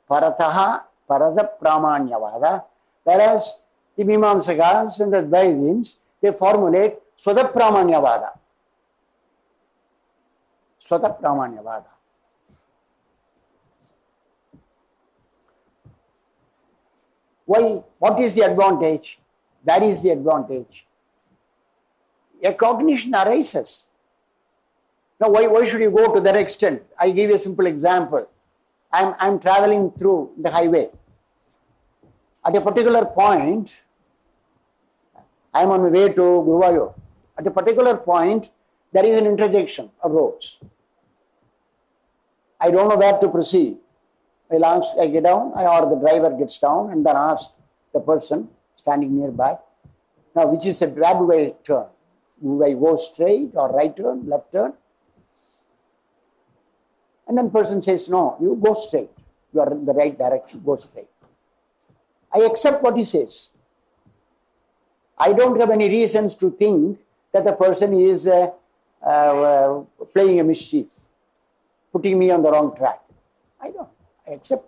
Parataha Paradapramanyavada, whereas the Mimamsakas and the Advaitins, they formulate Swatapramanyavada. Swatapramanyavada. Why? What is the advantage? That is the advantage. A cognition arises. Now, why should you go to that extent? I give you a simple example. I'm traveling through the highway. At a particular point, I'm on my way to Guruvayur. At a particular point, there is an intersection of roads. I don't know where to proceed. I get down, or the driver gets down and then asks the person standing nearby, now which is a bad way turn? Do I go straight or right turn, left turn? And then person says, no, you go straight. You are in the right direction, go straight. I accept what he says. I don't have any reasons to think that the person is playing a mischief, putting me on the wrong track. I don't. I accept.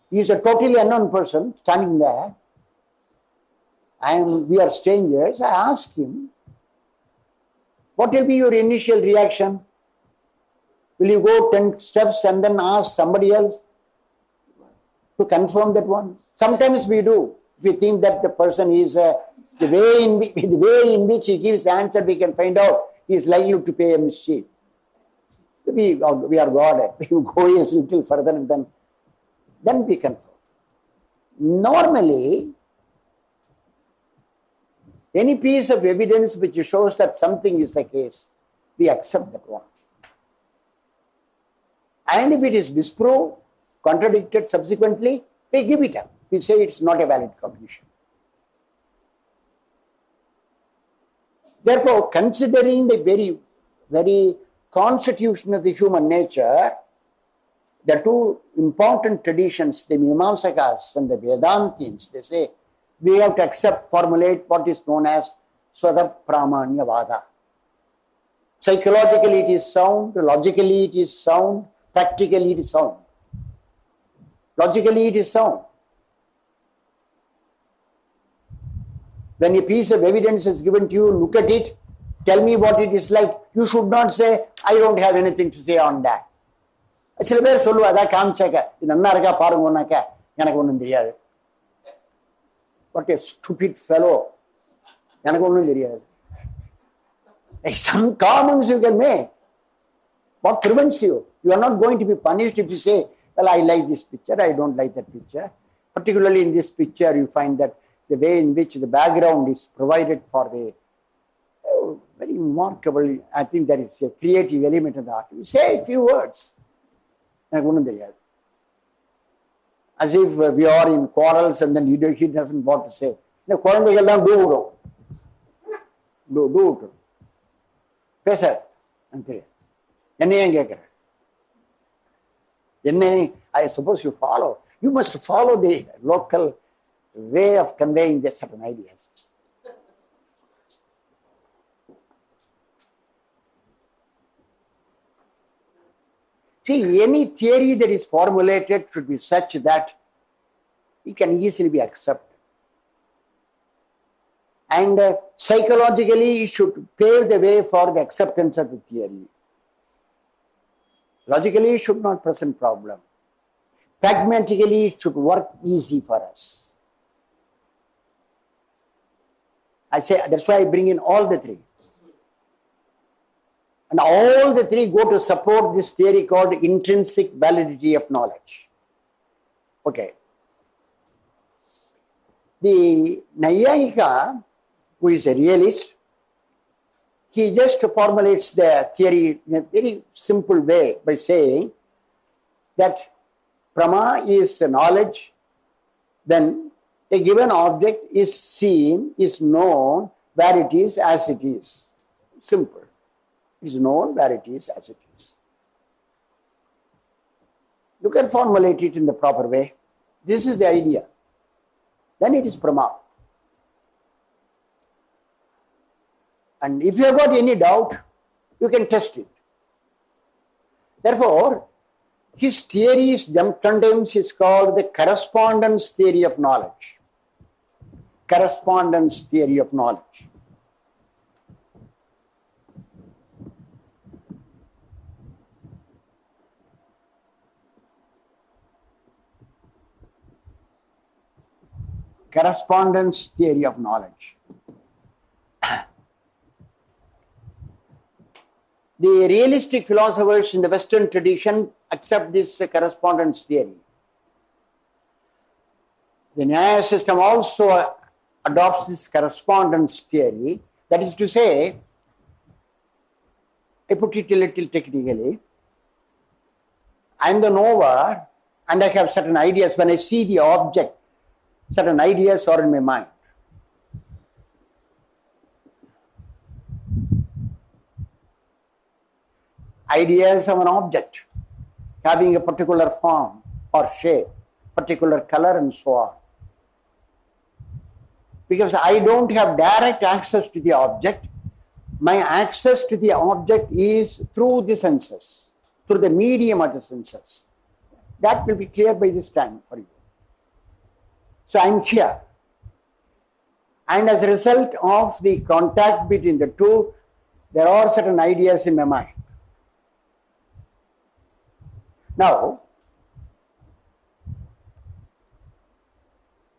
He is a totally unknown person standing there. We are strangers. I ask him, what will be your initial reaction? Will you go 10 steps and then ask somebody else to confirm that one? Sometimes we do. If we think that the person is, the way in which he gives the answer, we can find out he is likely to pay a mischief. We are guarded. We go a little further and then we confirm. Normally, any piece of evidence which shows that something is the case, we accept that one. And if it is disproved, contradicted subsequently, we give it up. We say it's not a valid cognition. Therefore, considering the very, very constitution of the human nature, the two important traditions, the Mimamsakas and the Vedantins, they say, we have to accept, formulate what is known as Swada Pramanyavada. Psychologically it is sound, logically it is sound, practically it is sound. Logically it is sound. When a piece of evidence is given to you, look at it, tell me what it is like. You should not say, I don't have anything to say on that. சில பேர் சொல்லுவா, அதான் காமிச்சாக்க இது நல்லா இருக்கா பாருங்கன்னாக்க எனக்கு ஒன்றும் தெரியாது. What a stupid fellow. எனக்கு ஒன்றும் தெரியாது. Some comments you can make. What prevents you? You are not going to be punished if you say, well, I like this picture, I don't like that picture. Particularly in this picture, you find that the way in which the background is provided for the very remarkable, I think there is a creative element in the art. You say a few words. As if we are in quarrels and then he doesn't want to say. The குழந்தைகள்லாம் do பேச தெரியாது. என்னையும் கேட்கிறேன். I suppose you follow. You must follow the local way of conveying the certain ideas. See, any theory that is formulated should be such that it can easily be accepted. And psychologically, it should pave the way for the acceptance of the theory. Logically, it should not present problem. Pragmatically, it should work easy for us. I say, that's why I bring in all the three. And all the three go to support this theory called intrinsic validity of knowledge. Okay. The Nayayika, who is a realist, he just formulates the theory in a very simple way by saying that Prama is knowledge, then a given object is seen, is known where it is as it is. Simple. It is known where it is as it is. You can formulate it in the proper way. This is the idea. Then it is Prama. And if you have got any doubt, you can test it. Therefore, his theory is sometimes is called the correspondence theory of knowledge. Correspondence theory of knowledge. Correspondence theory of knowledge. The realistic philosophers in the Western tradition accept this correspondence theory. The Nyaya system also adopts this correspondence theory. That is to say, I put it a little technically, I am the knower and I have certain ideas. When I see the object, certain ideas are in my mind. ideas of an object having a particular form or shape, particular color and so on. Because I don't have direct access to the object, my access to the object is through the senses, through the medium of the senses. That will be clear by this time for you. So I'm here. And as a result of the contact between the two, there are certain ideas in my mind. Now,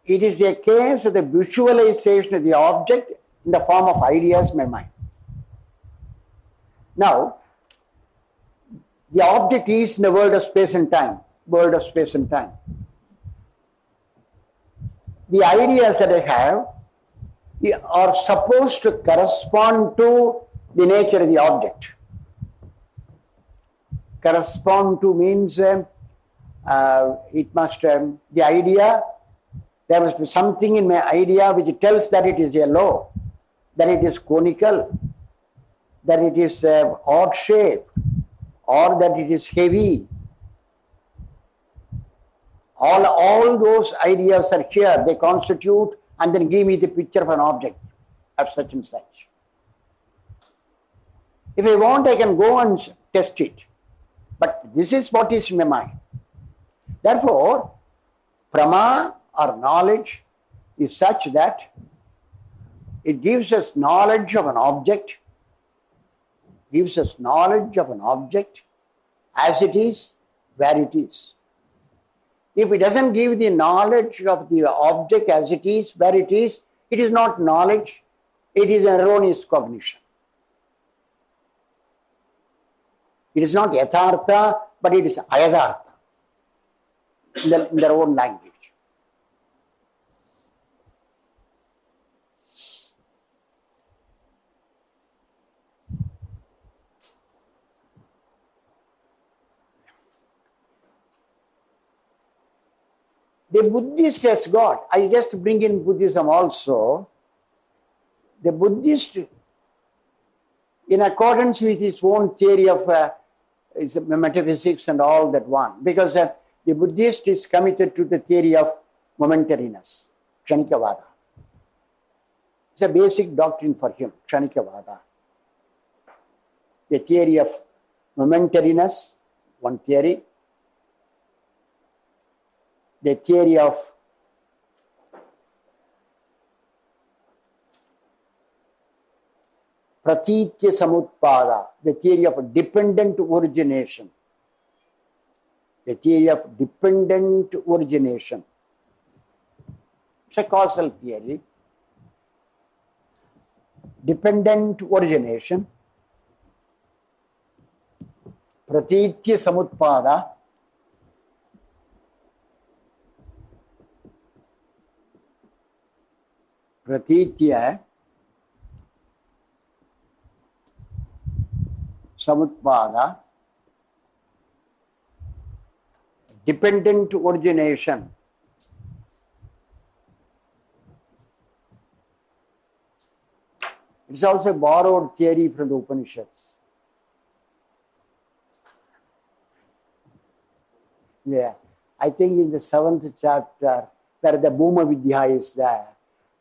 it is a case of the visualization of the object in the form of ideas in my mind. Now, the object is in the world of space and time. World of space and time. The ideas that I have are supposed to correspond to the nature of the object. Correspond to means it must, the idea, there must be something in my idea which tells that it is yellow, that it is conical, that it is odd shape, or that it is heavy. All those ideas are here, they constitute and then give me the picture of an object of such and such. If I want, I can go and test it. But this is what is in my mind. Therefore, Prama or knowledge is such that it gives us knowledge of an object, gives us knowledge of an object as it is, where it is. If it doesn't give the knowledge of the object as it is, where it is not knowledge, it is an erroneous cognition. It is not yathartha, but it is ayadartha in their own language. The Buddhist has got, I just bring in Buddhism also, the Buddhist, in accordance with his own theory of metaphysics and all that one, because the Buddhist is committed to the theory of momentariness, Kshanikavada. It's a basic doctrine for him, Kshanikavada. The theory of momentariness, one theory. The theory of pratitya samutpada, the theory of dependent origination. The theory of dependent origination. It's a causal theory. Dependent origination. Pratitya samutpada. Pratitya samutpada, dependent origination. It's also a borrowed theory from the Upanishads. Yeah, I think in the 7th chapter, where the Bhuma Vidya is there,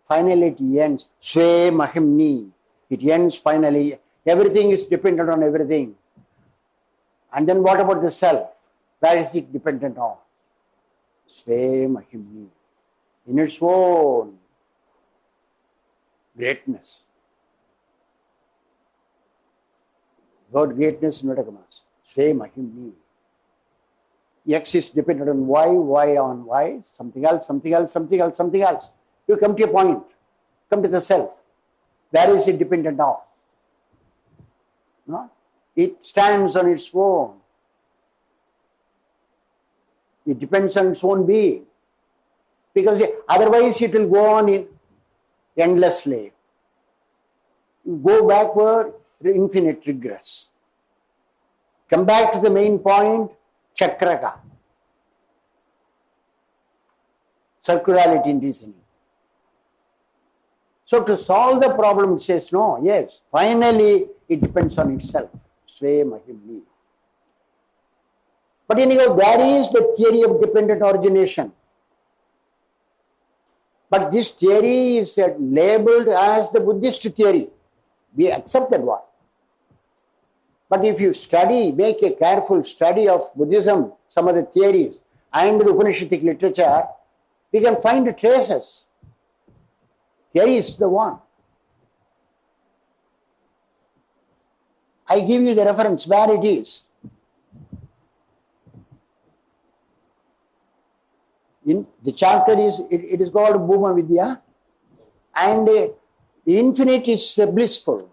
finally it ends, Sve Mahimni. It ends finally. Everything is dependent on everything. And then what about the self? Where is it dependent on? Sve Mahimni. In its own greatness. God greatness in Natakamas. Sve Mahimni. X is dependent on Y on Y, something else, something else, something else, something else. You come to a point, come to the self. Where is it dependent on? No? It stands on its own. It depends on its own being. Because otherwise it will go on endlessly. You go backward, infinite regress. Come back to the main point, chakraka. Circularity in reasoning. So to solve the problem, it says no, yes, finally it depends on itself. Sve Mahimni. But anyhow, there is the theory of dependent origination. But this theory is labeled as the Buddhist theory. We accept that one. But if you study, make a careful study of Buddhism, some of the theories, and the Upanishadic literature, we can find traces. Here is the one. I give you the reference where it is. In the chapter is, it is called Bhuma Vidya, and the infinite is blissful.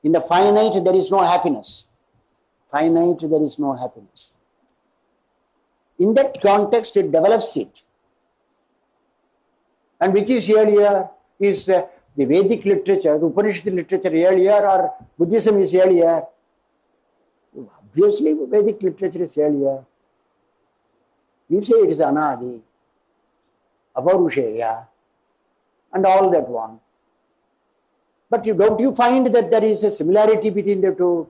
In the finite, there is no happiness. Finite, there is no happiness. In that context, it develops it. And which is earlier? Is the Vedic literature, the Upanishad literature earlier, or Buddhism is earlier? Obviously, Vedic literature is earlier. You say it is Anadi, Aparusheya, and all that one. But don't you find that there is a similarity between the two?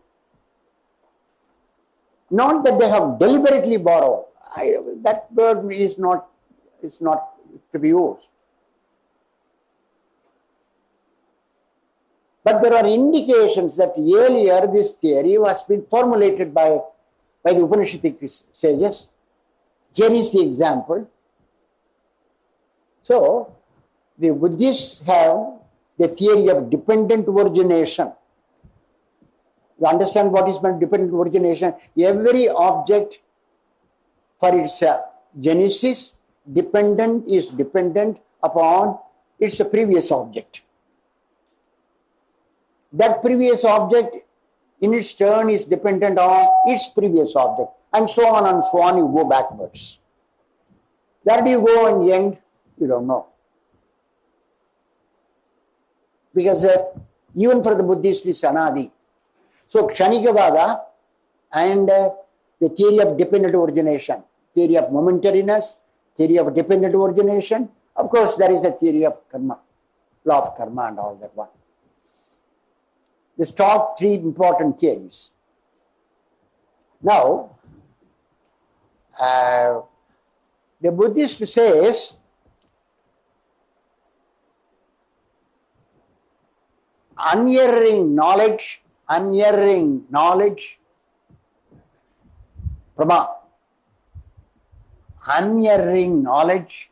Not that they have deliberately borrowed. That word is not to be used. But there are indications that earlier this theory was been formulated by the Upanishadic sages. Here is the example. So, the Buddhists have the theory of dependent origination. You understand what is meant dependent origination? Every object for its genesis is dependent upon its previous object. That previous object in its turn is dependent on its previous object, and so on, you go backwards. Where do you go in the end? You don't know. Because even for the Buddhist is Anadi. So Kshanikavada and the theory of dependent origination, theory of momentariness, theory of dependent origination. Of course, there is a theory of karma, law of karma and all that one. These top three important theories. Now, the Buddhist says unerring knowledge, Prama. Unerring knowledge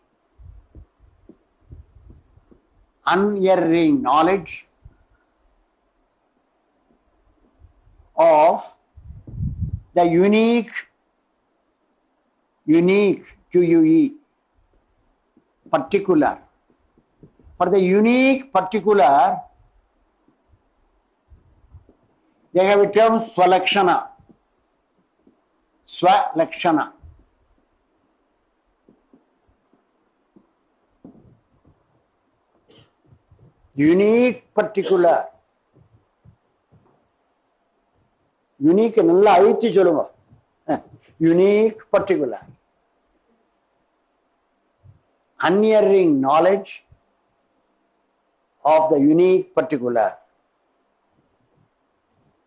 of the unique, QUE, particular. For the unique particular, they have a term Swalakshana. Swalakshana. Unique particular. Unique nalla avithi solunga. Unique particular. Unerring knowledge of the unique particular.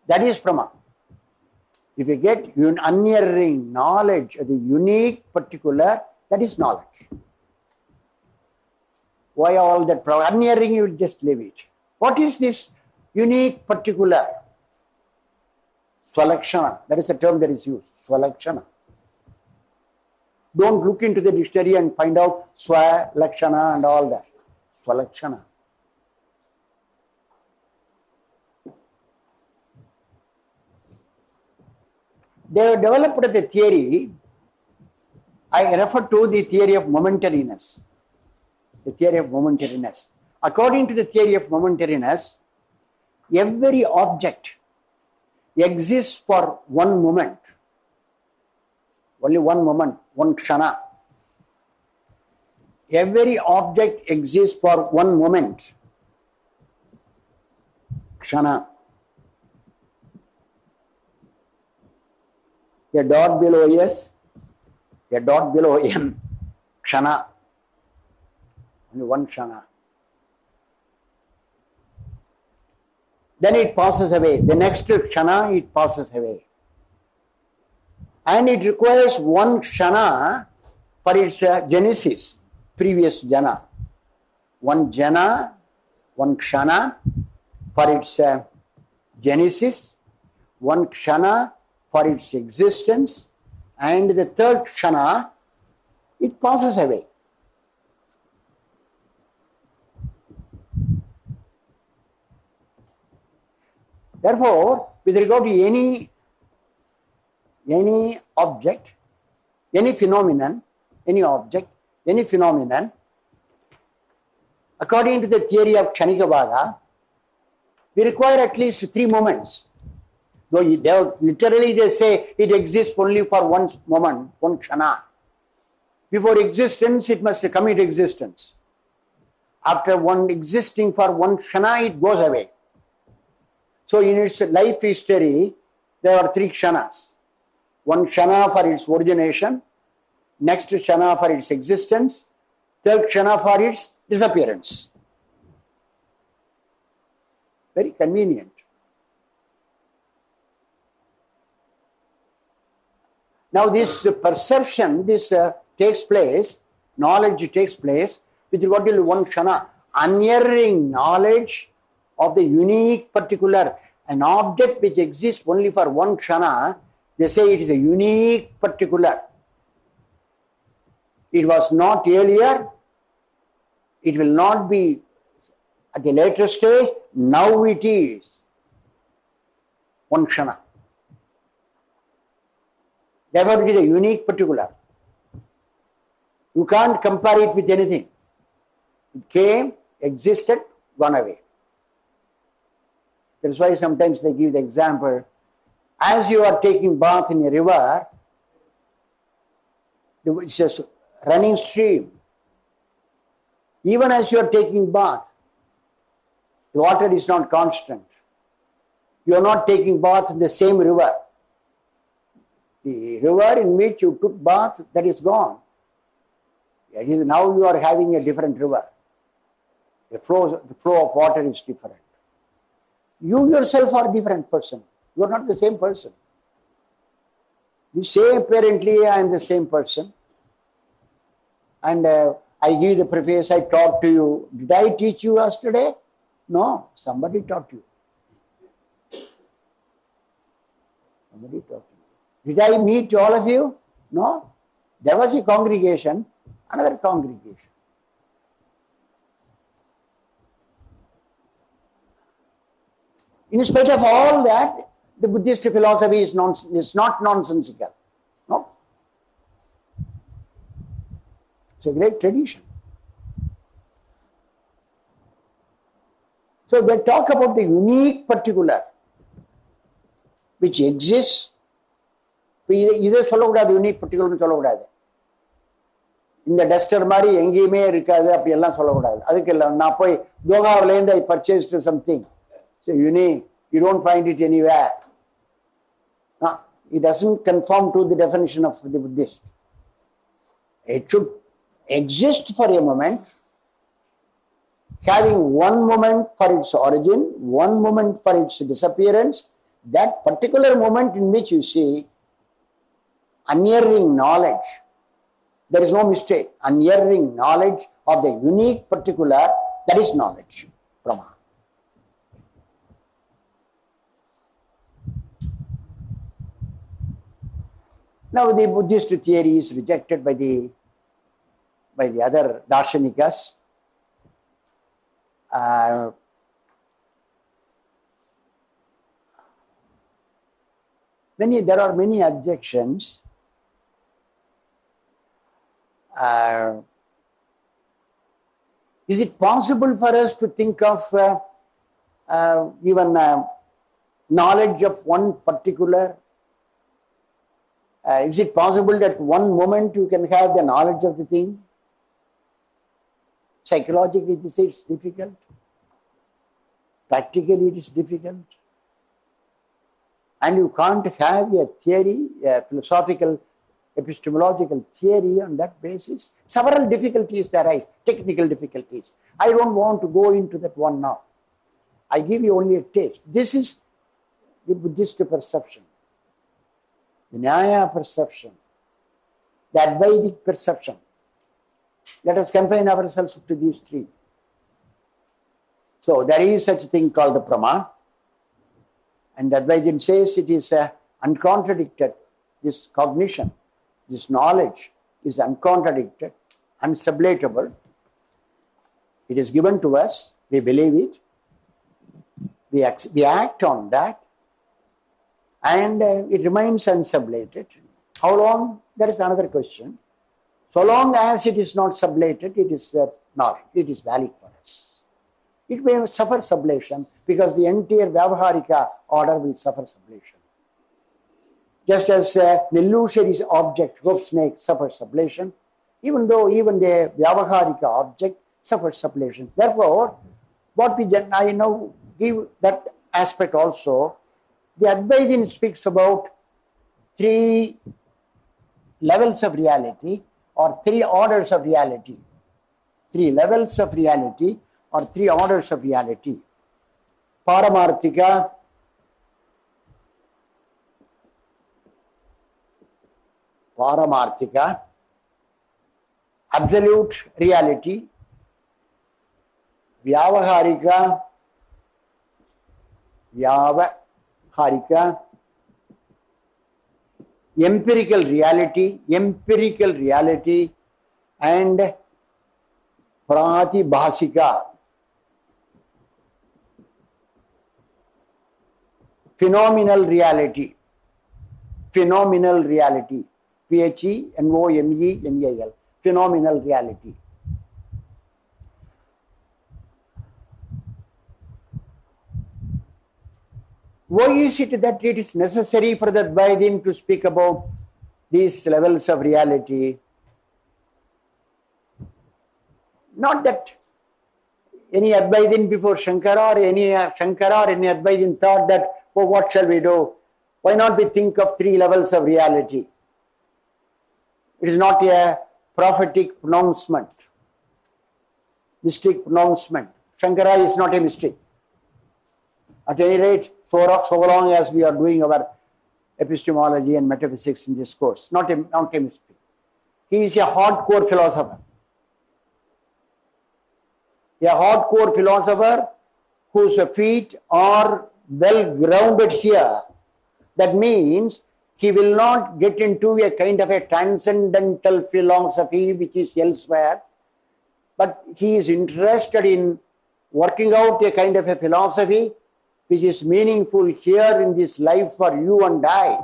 That is Prama. If you get unerring knowledge of the unique particular, that is knowledge. Why all that? Unerring, you will just leave it. What is this unique particular? Swalakshana. That is a term that is used. Swalakshana. Don't look into the dictionary and find out Swalakshana and all that. Swalakshana. They have developed the theory. I refer to the theory of momentariness. The theory of momentariness. According to the theory of momentariness, every object exists for one moment. Only one moment, one kshana. Every object exists for one moment. Kshana. A dot below S, a dot below M. Kshana. Only one kshana. Then it passes away. The next kshana, it passes away. And it requires one kshana for its genesis, previous jana. One jana, one kshana for its genesis, one kshana for its existence, and the third kshana, it passes away. Therefore, with regard to any object, any phenomenon, any object, any phenomenon, according to the theory of Kshanikavada, we require at least 3 moments. Though literally they say it exists only for one moment, one kshana. Before existence, it must commit existence. After one existing for one kshana, it goes away. So in its life history, there are 3 kshanas. One kshana for its origination, next kshana for its existence, third kshana for its disappearance. Very convenient. Now this perception, takes place, knowledge takes place with regard to one kshana, unerring knowledge of the unique particular, an object which exists only for one kshana, they say it is a unique particular. It was not earlier, it will not be at a later stage, now it is one kshana. Therefore, it is a unique particular. You can't compare it with anything. It came, existed, gone away. That's why sometimes they give the example, as you are taking bath in a river, it's just running stream. Even as you are taking bath, the water is not constant. You are not taking bath in the same river. The river in which you took bath, that is gone. Now you are having a different river. The flow of water is different. You yourself are a different person. You are not the same person. You say apparently I am the same person. And I give the preface, I talk to you. Did I teach you yesterday? No, somebody taught you. Somebody taught you. Did I meet all of you? No. There was a congregation, another congregation. In spite of all that, the Buddhist philosophy is not nonsensical. No. It's a great tradition. So they talk about the unique particular which exists. இதை சொல்லக்கூடாது, unique பர்டிகுலர்னு சொல்லக்கூடாது. இந்த duster மாதிரி எங்கேயுமே இருக்காது அப்படியெல்லாம் சொல்லக்கூடாது. அதுக்கு இல்லை, நான் போய் தோகாவிலேருந்து I purchased something. So unique, you don't find it anywhere. No, it doesn't conform to the definition of the Buddhist. It should exist for a moment, having one moment for its origin, one moment for its disappearance. That particular moment in which you see unerring knowledge, there is no mistake, unerring knowledge of the unique particular, that is knowledge, Brahma. Now the Buddhist theory is rejected by the other Darshanikas. There are many objections. Is it possible for us to think of even knowledge of one particular? Is it possible that one moment you can have the knowledge of the thing? Psychologically, they say it's difficult. Practically, it is difficult. And you can't have a theory, a philosophical, epistemological theory on that basis. Several difficulties arise, technical difficulties. I don't want to go into that one now. I give you only a taste. This is the Buddhist perception. the Nyaya perception, the Advaitic perception. Let us confine ourselves to these three. So there is such a thing called the Prama, and the Advaitin says it is uncontradicted. This cognition, this knowledge is uncontradicted, unsublatable. It is given to us, we believe it, we act on that, and it remains unsublated. How long? That is another question. So long as it is not sublated, it is knowledge, it is valid for us. It may suffer sublation because the entire Vyavaharika order will suffer sublation. Just as an illusory object, rope snake, suffers sublation, even though even the Vyavaharika object suffers sublation. Therefore, what we I now give that aspect also. The Advaitin speaks about three levels of reality or three orders of reality. Three levels of reality or three orders of reality. Paramarthika, absolute reality, Vyavaharika, empirical reality, and pratibhasika, phenomenal reality, phenomenal reality, Phenomenal, phenomenal reality. Why is it that it is necessary for the Advaitin to speak about these levels of reality? Not that any Advaitin before Shankara or any Advaitin thought that, oh, what shall we do? Why not we think of three levels of reality? It is not a prophetic pronouncement, mystic pronouncement. Shankara is not a mystic. At any rate, so long as we are doing our epistemology and metaphysics in this course, not a mystic. He is a hardcore philosopher. A hardcore philosopher whose feet are well grounded here. That means he will not get into a kind of a transcendental philosophy which is elsewhere, but he is interested in working out a kind of a philosophy which is meaningful here in this life for you and I,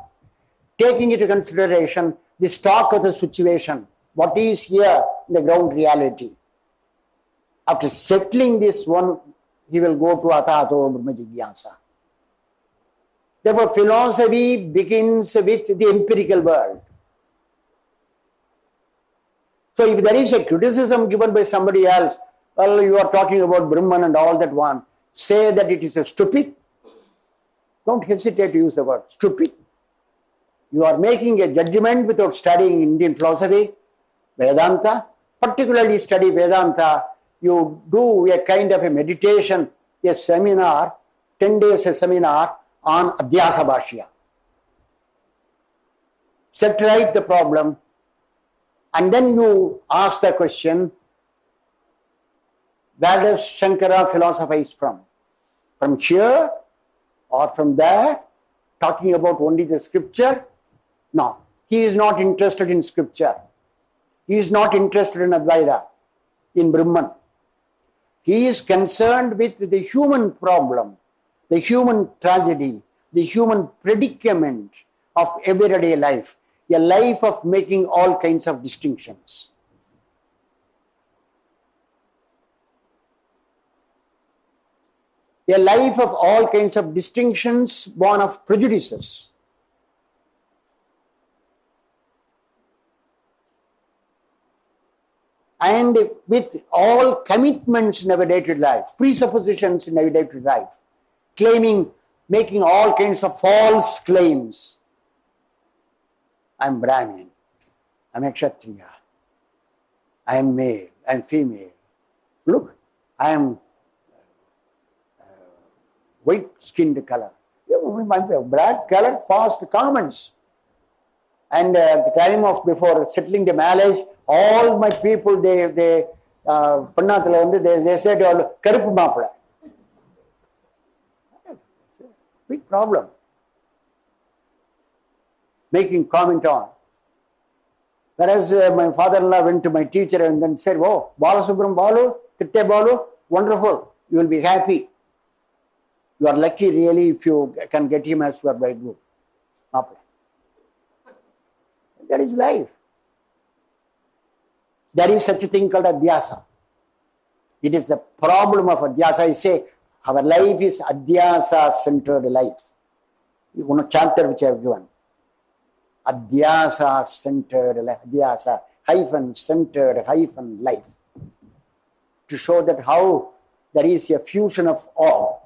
taking into consideration the stock of the situation, what is here in the ground reality. After settling this one, he will go to Atato Brahma Jigyasa. Therefore, philosophy begins with the empirical world. So, if there is a criticism given by somebody else, well, you are talking about Brahman and all that one, say that it is a stupid. Don't hesitate to use the word stupid. You are making a judgment without studying Indian philosophy, Vedanta, particularly study Vedanta. You do a kind of a meditation, a seminar, 10 days a seminar on Adhyasa Bhashya. Set right the problem, and then you ask the question, where does Shankara philosophize from? From here or from there? Talking about only the scripture? No, he is not interested in scripture. He is not interested in Advaita, in Brahman. He is concerned with the human problem, the human tragedy, the human predicament of everyday life, a life of making all kinds of distinctions. A life of all kinds of distinctions born of prejudices. And with all commitments in our day-to-day life, presuppositions in our day-to-day life, claiming, making all kinds of false claims. I am Brahmin, I am a Kshatriya, I am male, I am female. Look, I am white-skinned color. Black color past comments. And at the time of before settling the marriage, all my people, they said, "Karuppu maapla." Big problem. Making comment on. Whereas my father-in-law went to my teacher and then said, "Oh, Balasubram Balu, Titte Balu, wonderful. You will be happy. You are lucky really if you can get him as your bridegroom." That is life. There is such a thing called adhyasa. It is the problem of adhyasa. I say, our life is adhyasa-centered life. One chapter which I have given. Adhyasa-centered life. Adhyasa, -centered, life. To show that how there is a fusion of all.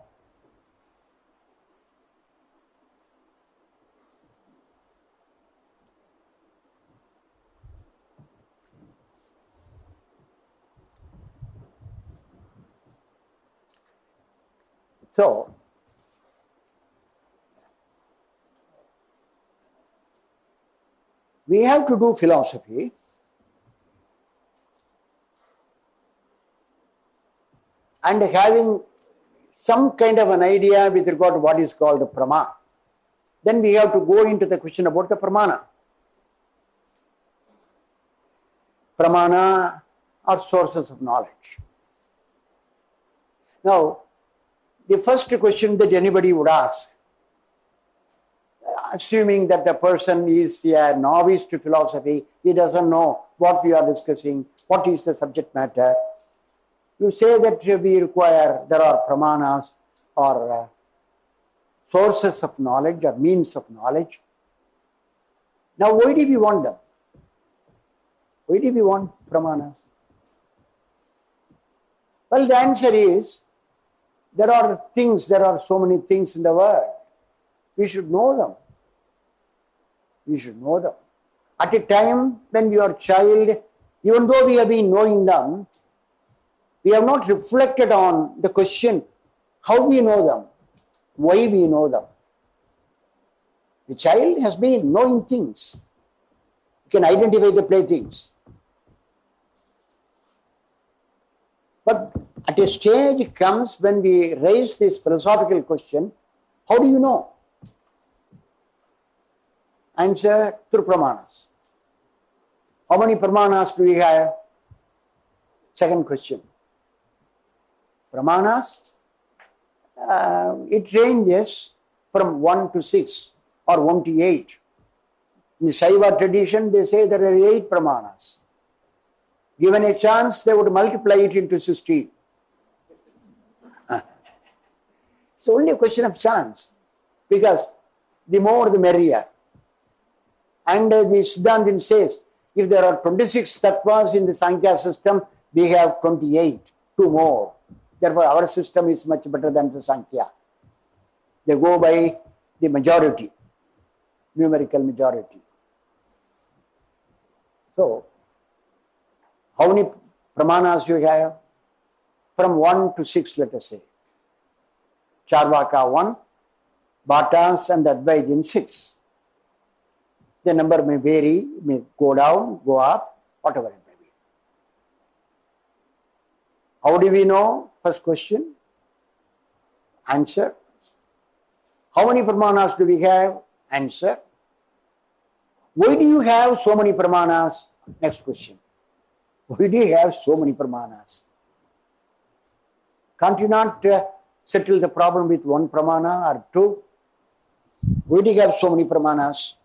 So, we have to do philosophy and having some kind of an idea with regard to what is called the prama. Then we have to go into the question about the pramana. Pramana are sources of knowledge. Now, the first question that anybody would ask, assuming that the person is a novice to philosophy, he doesn't know what we are discussing, what is the subject matter. You say that there are pramanas or sources of knowledge or means of knowledge. Now, why do we want them? Why do we want pramanas? Well, the answer is, there are so many things in the world. We should know them. We should know them. At a time when we are child, even though we have been knowing them, we have not reflected on the question, how we know them, why we know them. The child has been knowing things. You can identify the playthings. But at a stage comes when we raise this philosophical question, how do you know? Answer, through pramanas. How many pramanas do we have? Second question. Pramanas, it ranges from 1 to 6 or 1 to 8. In the Shaiva tradition, they say there are 8 pramanas. Given a chance, they would multiply it into 16. It's only a question of chance, because the more the merrier. And the Siddhantin says, if there are 26 tattvas in the Sankhya system, we have 28, 2 more. Therefore, our system is much better than the Sankhya. They go by the majority, numerical majority. So, how many pramanas you have? From 1 to 6, let us say. Charvaka 1, Bhattas and Advaita 6. The number may vary, may go down, go up, whatever it may be. How do we know? First question. Answer. How many pramanas do we have? Answer. Why do you have so many pramanas? Next question. Why do you have so many pramanas? Can't you not settle the problem with 1 pramana or 2? Why do you have so many pramanas?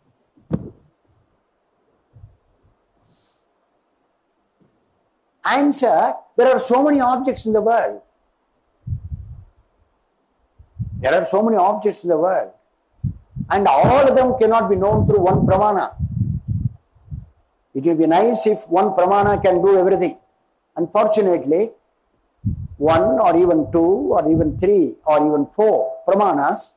Answer, there are so many objects in the world. There are so many objects in the world. And all of them cannot be known through 1 pramana. It will be nice if 1 pramana can do everything. Unfortunately, 1 or even 2 or even 3 or even 4 pramanas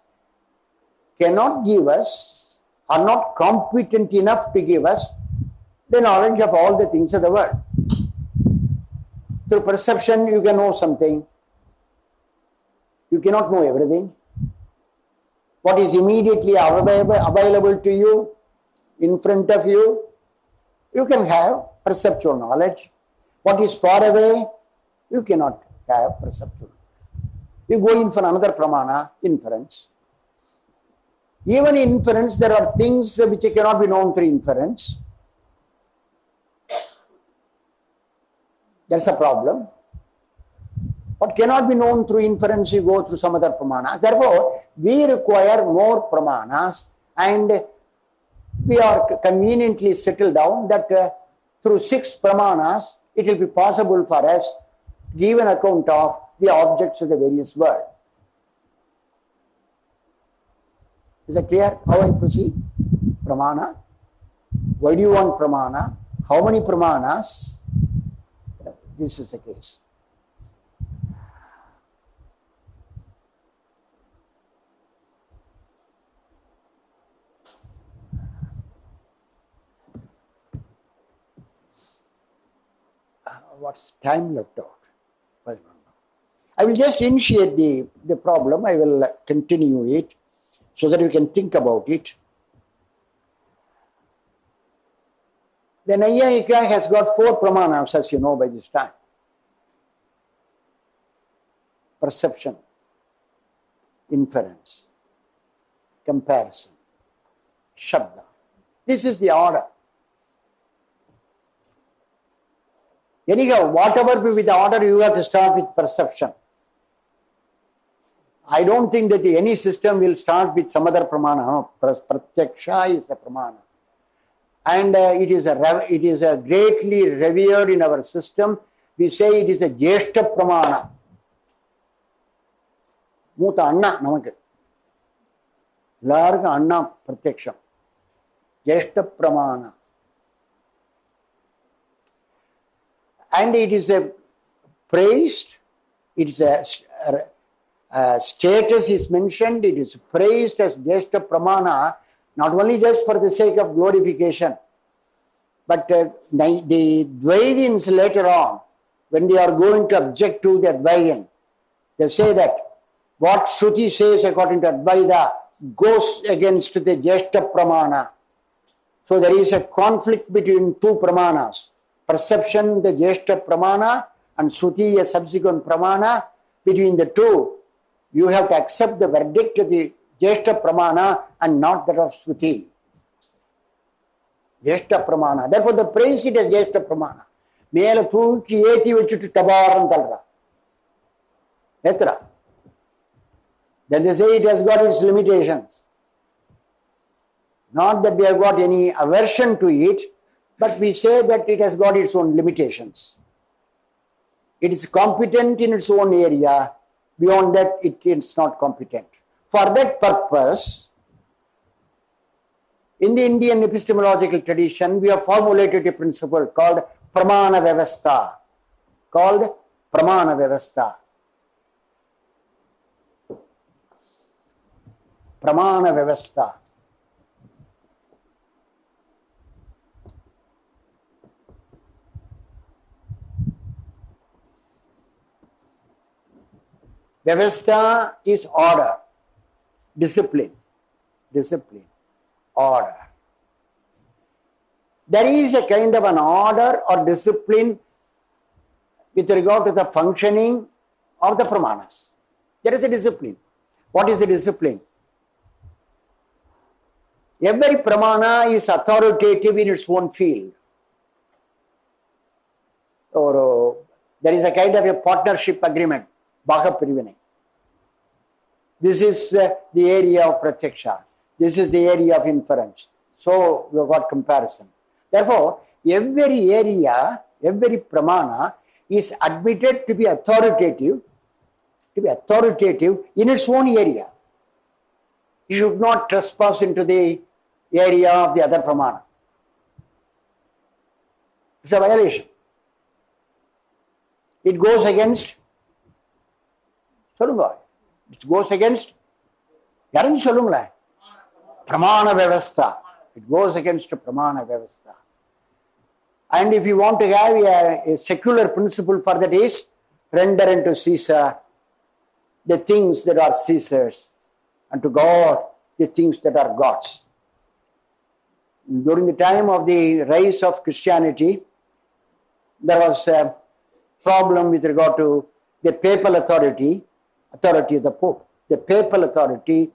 cannot give us, are not competent enough to give us the knowledge of all the things of the world. Through perception, you can know something. You cannot know everything. What is immediately available to you, in front of you, you can have perceptual knowledge. What is far away, you cannot have perceptual knowledge. You go in for another pramana, inference. Even in inference, there are things which cannot be known through inference. That's a problem. What cannot be known through inference, you go through some other pramanas. Therefore, we require more pramanas, and we are conveniently settled down that through 6 pramanas, it will be possible for us to give an account of the objects of the various world. Is that clear how I proceed? Pramana. Why do you want pramana? How many pramanas? This is the case. What's time left out? I don't know. I will just initiate the problem. I will continue it so that you can think about it. The Nayayika has got 4 pramanas, as you know by this time. Perception, inference, comparison, shabda. This is the order. Anyhow, whatever be with the order, you have to start with perception. I don't think that any system will start with some other pramana. No, Pratyaksha is the pramana. And it is a greatly revered in our system. We say it is a Jeshta pramana. Muta Anna namakku. Larga Anna Pratyaksham. Jeshta pramana. And it is a praised, it is a status is mentioned, it is praised as Jeshta Pramana, not only just for the sake of glorification, but the Dvaidins later on, when they are going to object to the Advaitin, they say that what Shruti says according to Advaita goes against the Jeshta Pramana. So there is a conflict between 2 pramanas. Perception, the Jeshta Pramana, and Shruti, a subsequent Pramana. Between the 2, you have to accept the verdict of the Jeshta Pramana and not that of Shruti. Jeshta Pramana. Therefore, the praise it as Jeshta Pramana. Mela thooki eti vechittu tabaram talra. Etra. Then they say it has got its limitations. Not that we have got any aversion to it, but we say that it has got its own limitations. It is competent in its own area. Beyond that, it is not competent. For that purpose, in the Indian epistemological tradition, we have formulated a principle called Pramana Vyavastha. Called Pramana Vyavastha. Pramana Vyavastha. Vyavastha is order, discipline, order. There is a kind of an order or discipline with regard to the functioning of the pramanas. There is a discipline. What is the discipline? Every pramana is authoritative in its own field. Or there is a kind of a partnership agreement. Bhaka Pirivinai. This is the area of Pratyaksha. This is the area of inference. So we have got comparison. Therefore, every area, every pramana is admitted to be authoritative in its own area. You should not trespass into the area of the other pramana. It's a violation. It goes against it goes against Pramana Vyavastha. It goes against Pramana Vyavastha. And if you want to have a secular principle for that is, render unto Caesar the things that are Caesar's, and to God the things that are God's. During the time of the rise of Christianity, there was a problem with regard to the papal authority of the Pope, the papal authority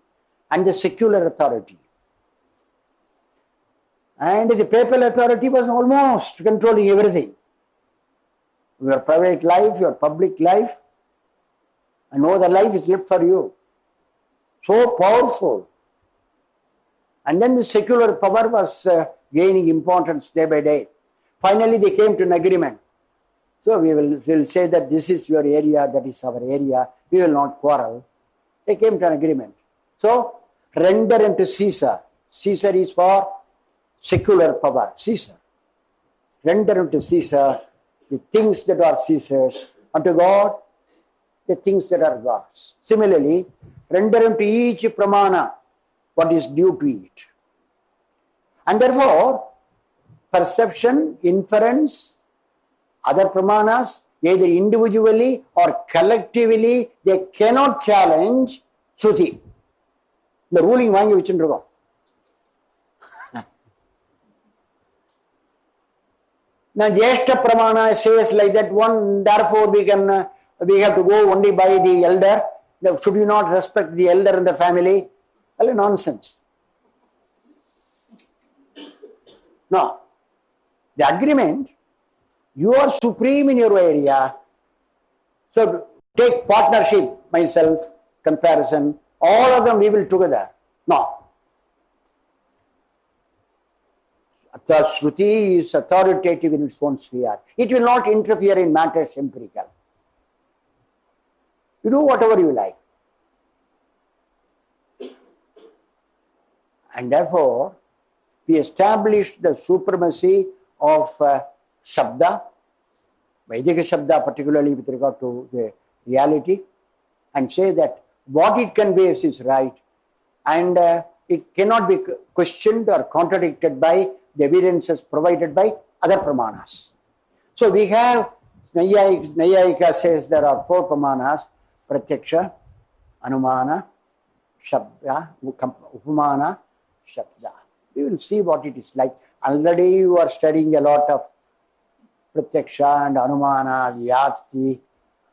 and the secular authority. And the papal authority was almost controlling everything. Your private life, your public life, and no other life is left for you. So powerful. And then the secular power was gaining importance day by day. Finally, they came to an agreement. So we'll say that this is your area, that is our area. We will not quarrel. They came to an agreement. So, render unto Caesar. Caesar is for secular power. Caesar. Render unto Caesar the things that are Caesar's, unto God the things that are God's. Similarly, render unto each pramana what is due to it. And therefore, perception, inference, other pramanas, either individually or collectively, they cannot challenge Shruti. The ruling வாங்கி வச்சுருக்கோம். Now, Jeshta Pramana says like that one, therefore we have to go only by the elder. Should you not respect the elder in the family? Well, nonsense. No. The agreement, you are supreme in your area. So take partnership, myself, comparison, all of them we will together. No. The Shruti is authoritative in its own sphere. It will not interfere in matters empirical. You do whatever you like. And therefore, we establish the supremacy of Shabda, Vaidika Shabda, particularly with regard to the reality, and say that what it conveys is right, and it cannot be questioned or contradicted by the evidences provided by other pramanas. So we have, Nayayika says there are 4 pramanas: Pratyaksha, Anumana, Shabda, Upamana, Shabda. We will see what it is like. Already you are studying a lot of Pratyaksha and Anumana, Vyapti,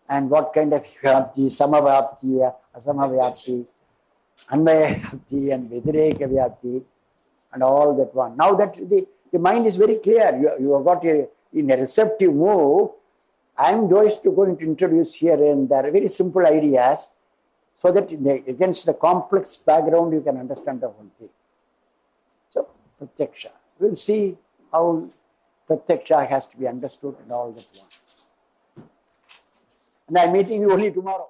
and what kind of Vyapti, Samavyapti, Asamavyapti, Anvaya Vyapti, and Vidireka Vyapti, and all that one. Now that the mind is very clear, you have got in a receptive move. I am going to introduce here and there very simple ideas so that against the complex background you can understand the whole thing. So, Pratyaksha. We will see how Pratyaksha has to be understood and all that one. And I am meeting you only tomorrow.